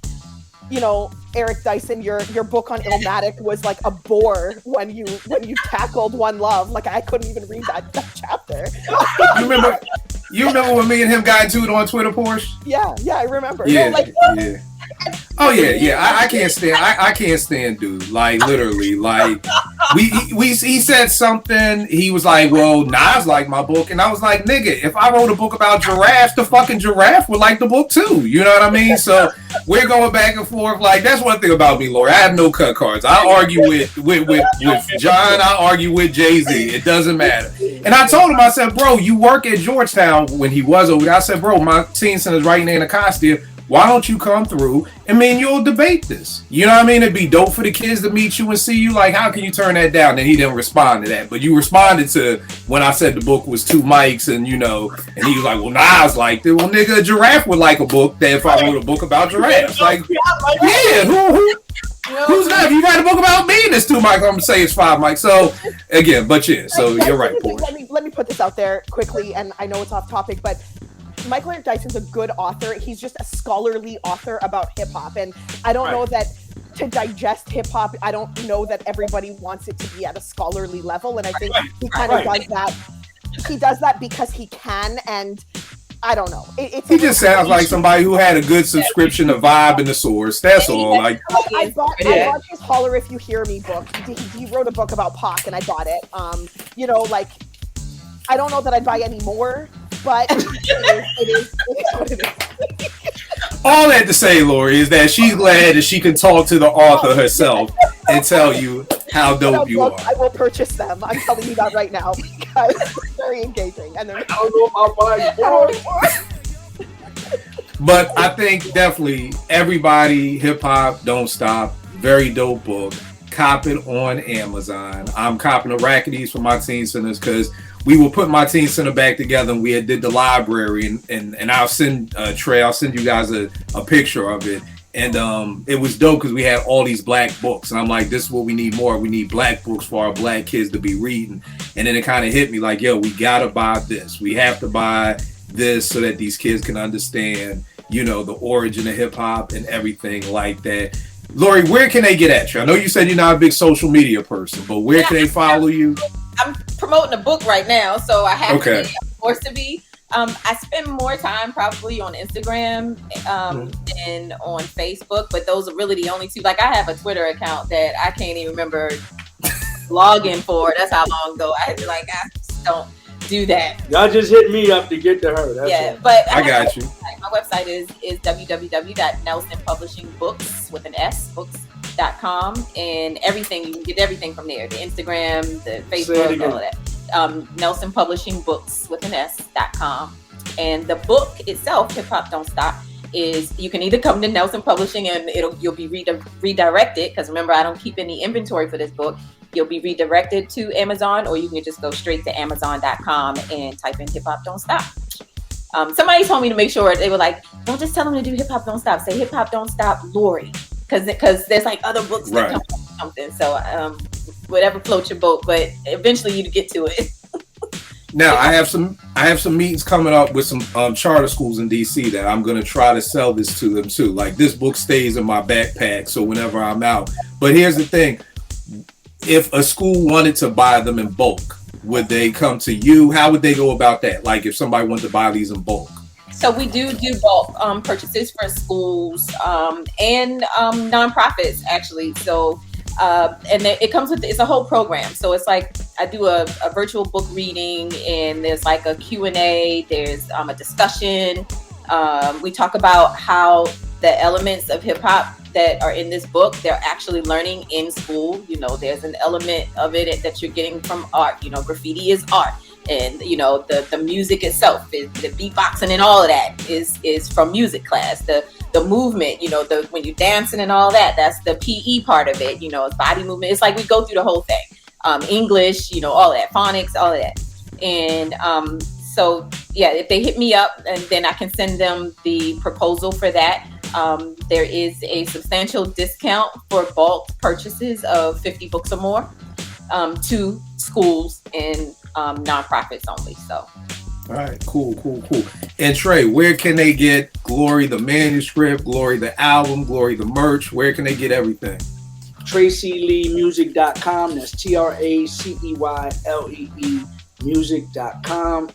you know, Eric Dyson, your book on Illmatic was like a bore when you tackled One Love. Like I couldn't even read that chapter. You remember when me and him got into it on Twitter, Porsche? Yeah, I remember. Yeah, no, like, yeah. Oh yeah. I can't stand dude. Like literally, like he said something. He was like, "Well, Nas liked my book," and I was like, "Nigga, if I wrote a book about giraffes, the fucking giraffe would like the book too." You know what I mean? So we're going back and forth. Like that's one thing about me, Lori. I have no cut cards. I argue with John. I argue with Jay-Z. It doesn't matter. And I told him, I said, "Bro, you work at Georgetown." When he was over there, I said, "Bro, my teen center's right in Anacostia. Why don't you come through and me and you'll debate this?" You know what I mean? It'd be dope for the kids to meet you and see you. Like, how can you turn that down? And he didn't respond to that. But you responded to when I said the book was 2 mics and, you know, and he was like, "Well, Nas liked it." Well, nigga, a giraffe would like a book that if I wrote a book about giraffes. Like, yeah, who's not? If you write a book about me and it's 2 mics, I'm going to say it's 5 mics. So, again, but yeah, so you're right, Porsche. Let me put this out there quickly, and I know it's off topic, but Michael Eric Dyson's a good author. He's just a scholarly author about hip hop. And I don't know that to digest hip hop. I don't know that everybody wants it to be at a scholarly level, and I think he kind of does that. He does that because he can, and I don't know. He just sounds like somebody who had a good subscription to Vibe and the Source. That's all. Like I bought his "Holler If You Hear Me" book. He wrote a book about Pac, and I bought it. Like I don't know that I'd buy any more, but it is what it is. All that to say, Lori, is that she's glad that she can talk to the author herself and tell you how dope you are. I will purchase them. I'm telling you that right now because it's very engaging. And I don't know about buying more. But I think definitely everybody, Hip Hop Don't Stop, very dope book. Cop it on Amazon. I'm copping the Racketies for my teen centers because we will put my teen center back together, and we did the library, and I'll send Trey. I'll send you guys a picture of it, and it was dope because we had all these black books, and I'm like, this is what we need more. We need black books for our black kids to be reading, and then it kind of hit me like, yo, we gotta buy this. We have to buy this so that these kids can understand, the origin of hip hop and everything like that. Lori, where can they get at you? I know you said you're not a big social media person, but where can they follow you? I'm promoting a book right now, so I have to be, I'm forced to be. I spend more time probably on Instagram than on Facebook, but those are really the only two. Like I have a Twitter account that I can't even remember logging for. That's how long ago. I just don't do that. Y'all just hit me up to get to her. That's all. But I got you. My website is www.nelsonpublishingbooks with an S books.com, and everything, you can get everything from there, the Instagram, the Facebook, all of that. Nelson Publishing Books with an S.com. And the book itself, Hip Hop Don't Stop, is you can either come to Nelson Publishing and you'll be redirected, because remember, I don't keep any inventory for this book. You'll be redirected to Amazon, or you can just go straight to Amazon.com and type in Hip Hop Don't Stop. Somebody told me to make sure, they were like, don't just tell them to do Hip Hop Don't Stop, say Hip Hop Don't Stop Lori, because there's like other books that come up with something. So whatever floats your boat, but eventually you get to it. Now I have some meetings coming up with some charter schools in DC that I'm gonna try to sell this to them too. Like this book stays in my backpack, so whenever I'm out. But here's the thing: if a school wanted to buy them in bulk, would they come to you? How would they go about that? Like if somebody wanted to buy these in bulk. So we do bulk purchases for schools and nonprofits actually. So and it comes with, it's a whole program. So it's like I do a virtual book reading, and there's like a Q&A, there's a discussion. We talk about how the elements of hip hop that are in this book, they're actually learning in school. There's an element of it that you're getting from art. Graffiti is art. And the music itself, is the beatboxing and all of that is from music class. The movement, when you're dancing and all that, that's the PE part of it. It's body movement. It's like we go through the whole thing. English, all that, phonics, all of that. And so yeah, if they hit me up, and then I can send them the proposal for that. There is a substantial discount for bulk purchases of 50 books or more to schools and nonprofits only. So all right, cool. And Trey, where can they get Glory the manuscript, Glory the album, Glory the merch? Where can they get everything? TracyLeeMusic.com. That's TraCeylee music.com.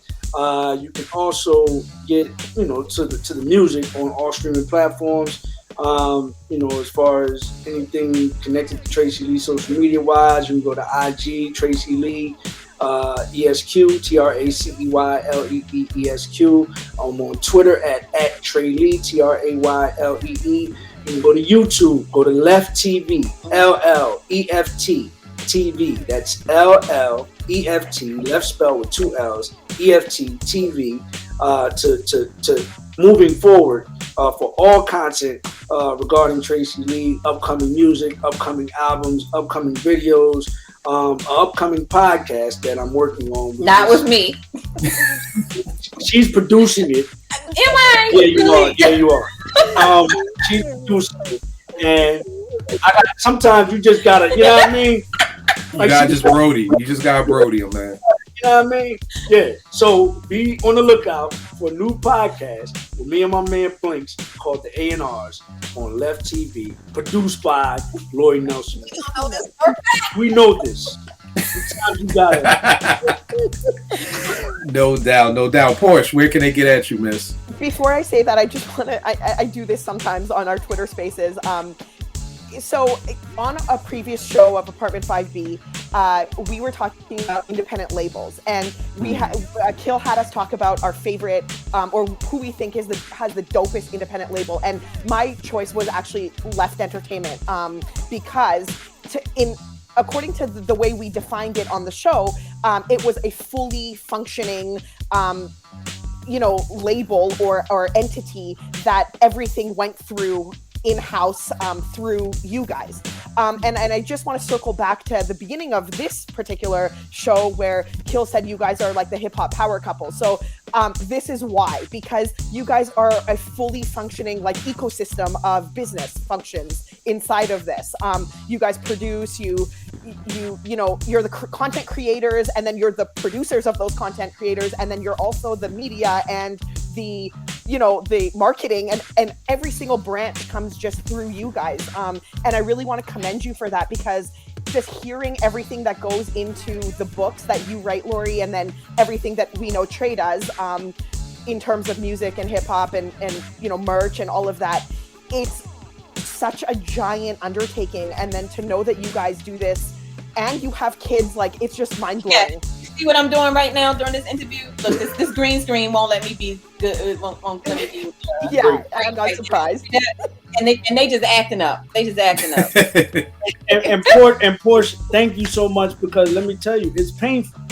You can also get to the music on all streaming platforms. As far as anything connected to Tracy Lee social media wise, you can go to IG Tracy Lee ESQ, TraCeyleeESQ. I'm on Twitter at Trey Lee, TRAYLEE. You can go to YouTube, go to Left TV, LLEFT TV. That's LLEFT, left spelled with 2 L's, EFT TV, to moving forward for all content regarding Tracy Lee, upcoming music, upcoming albums, upcoming videos, upcoming podcast that I'm working on. Not with me. She's producing it. Am I? Yeah, you are. She's producing it. And sometimes you just gotta, you know what I mean? You just got Brody, man. You know what I mean? Yeah. So be on the lookout for a new podcast with me and my man Blinks, called the A&Rs on Left TV, produced by Lori Nelson. We know this. You got it. No doubt. Porsche, where can they get at you, miss? Before I say that, I just want to, I do this sometimes on our Twitter spaces. So on a previous show of Apartment 5B, we were talking about independent labels, and we Kill had us talk about our favorite or who we think has the dopest independent label, and my choice was actually Left Entertainment, because according to the way we defined it on the show, it was a fully functioning label or entity that everything went through in-house through you guys. And I just want to circle back to the beginning of this particular show where Kill said you guys are like the hip hop power couple. So this is why, because you guys are a fully functioning like ecosystem of business functions inside of this. You guys produce, you're the content creators, and then you're the producers of those content creators, and then you're also the media and the marketing, and every single branch comes just through you guys. And I really want to commend you for that, because just hearing everything that goes into the books that you write, Lori, and then everything that we know Trey does in terms of music and hip hop and merch and all of that, it's such a giant undertaking. And then to know that you guys do this and you have kids, like, it's just mind blowing. Yeah. See what I'm doing right now during this interview? Look, this green screen won't let me be good. It won't let me be. Yeah, I'm not surprised. And they just acting up. They just acting up. and Porsche, thank you so much, because let me tell you, it's painful.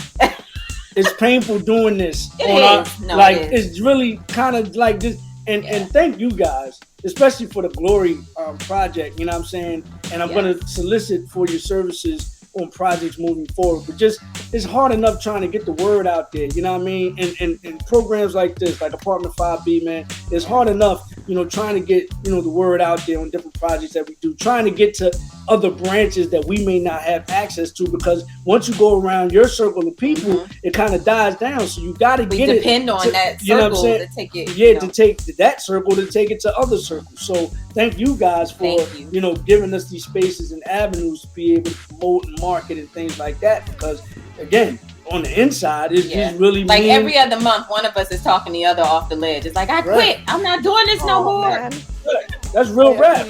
It's painful doing this. It's really kind of like this. And thank you guys, especially for the Glory project. You know what I'm saying? And I'm going to solicit for your services on projects moving forward, but just it's hard enough trying to get the word out there, you know what I mean? And programs like this, like Apartment 5B, man, it's hard enough, trying to get, the word out there on different projects that we do, trying to get to other branches that we may not have access to, because once you go around your circle of people, it kind of dies down. So you got to get it. Depend on that circle, you know what I'm saying? To take it. To take that circle to take it to other circles. So thank you guys for, giving us these spaces and avenues to be able to promote and market and things like that, because again, on the inside, it's just really like every other month, one of us is talking the other off the ledge. It's like, I quit. I'm not doing this no more. Man. That's real rap.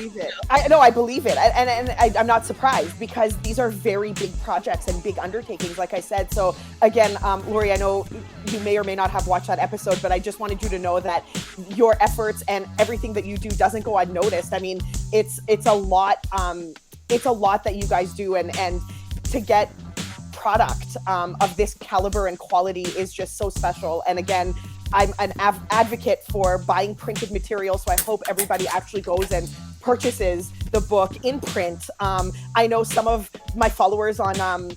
I believe it. And I'm not surprised, because these are very big projects and big undertakings, like I said. So again, Lori, I know you may or may not have watched that episode, but I just wanted you to know that your efforts and everything that you do doesn't go unnoticed. I mean, it's a lot. It's a lot that you guys do, and to get product of this caliber and quality is just so special. And again, I'm an advocate for buying printed material, so I hope everybody actually goes and purchases the book in print. I know some of my followers on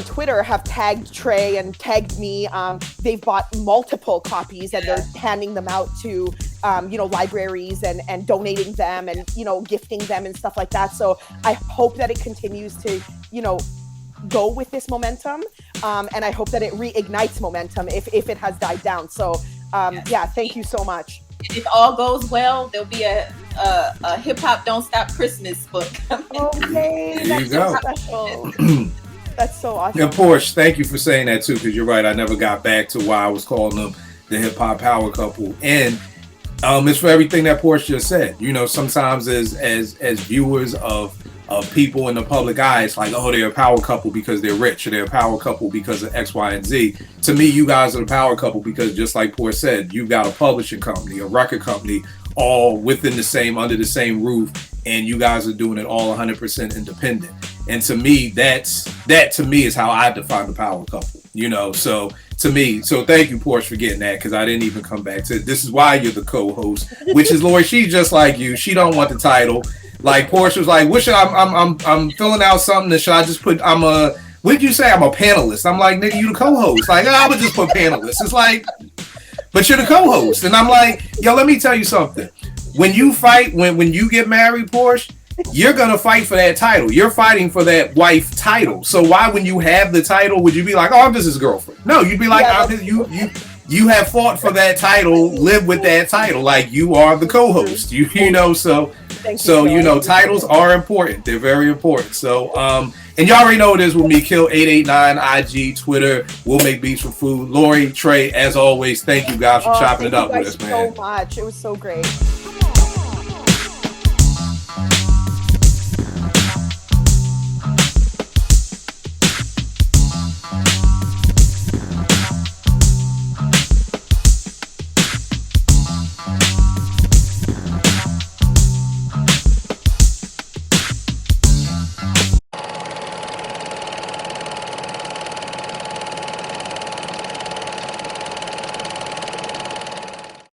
Twitter have tagged Trey and tagged me. They've bought multiple copies, and they're handing them out to libraries and donating them and gifting them and stuff like that. So I hope that it continues to go with this momentum, and I hope that it reignites momentum if it has died down. So thank you so much. If all goes well, there'll be a Hip Hop Don't Stop Christmas book. Okay, there you go. Special. That's so awesome. And Porsche, thank you for saying that too, because you're right. I never got back to why I was calling them the hip hop power couple, and it's for everything that Porsche just said. Sometimes as viewers of people in the public eye, it's like, oh, they're a power couple because they're rich, or they're a power couple because of X, Y, and Z. To me, you guys are the power couple because, just like Porsche said, you've got a publishing company, a record company, all within under the same roof, and you guys are doing it all 100% independent. And to me, that to me is how I define the power couple. So to me, thank you, Porsche, for getting that, because I didn't even come back to it. This is why you're the co-host, which is Lori. She's just like you. She don't want the title. Like Porsche was like, I'm filling out something, and should I just put what did you say? I'm a panelist. I'm like, nigga, you the co-host. Like, I would just put panelist. It's like, but you're the co-host. And I'm like, yo, let me tell you something. When you fight, when you get married, Porsche, you're gonna fight for that title. You're fighting for that wife title. So why, when you have the title, would you be like, oh, I'm just his girlfriend? No, you'd be like, you have fought for that title, live with that title. Like, you are the co-host. You know, so you know, titles are important. They're very important. So and y'all already know what it is with me, Kill889, IG, Twitter. We'll make beats for food. Lori, Trey, as always, thank you guys for chopping it up with us, man. Thank you so much. It was so great.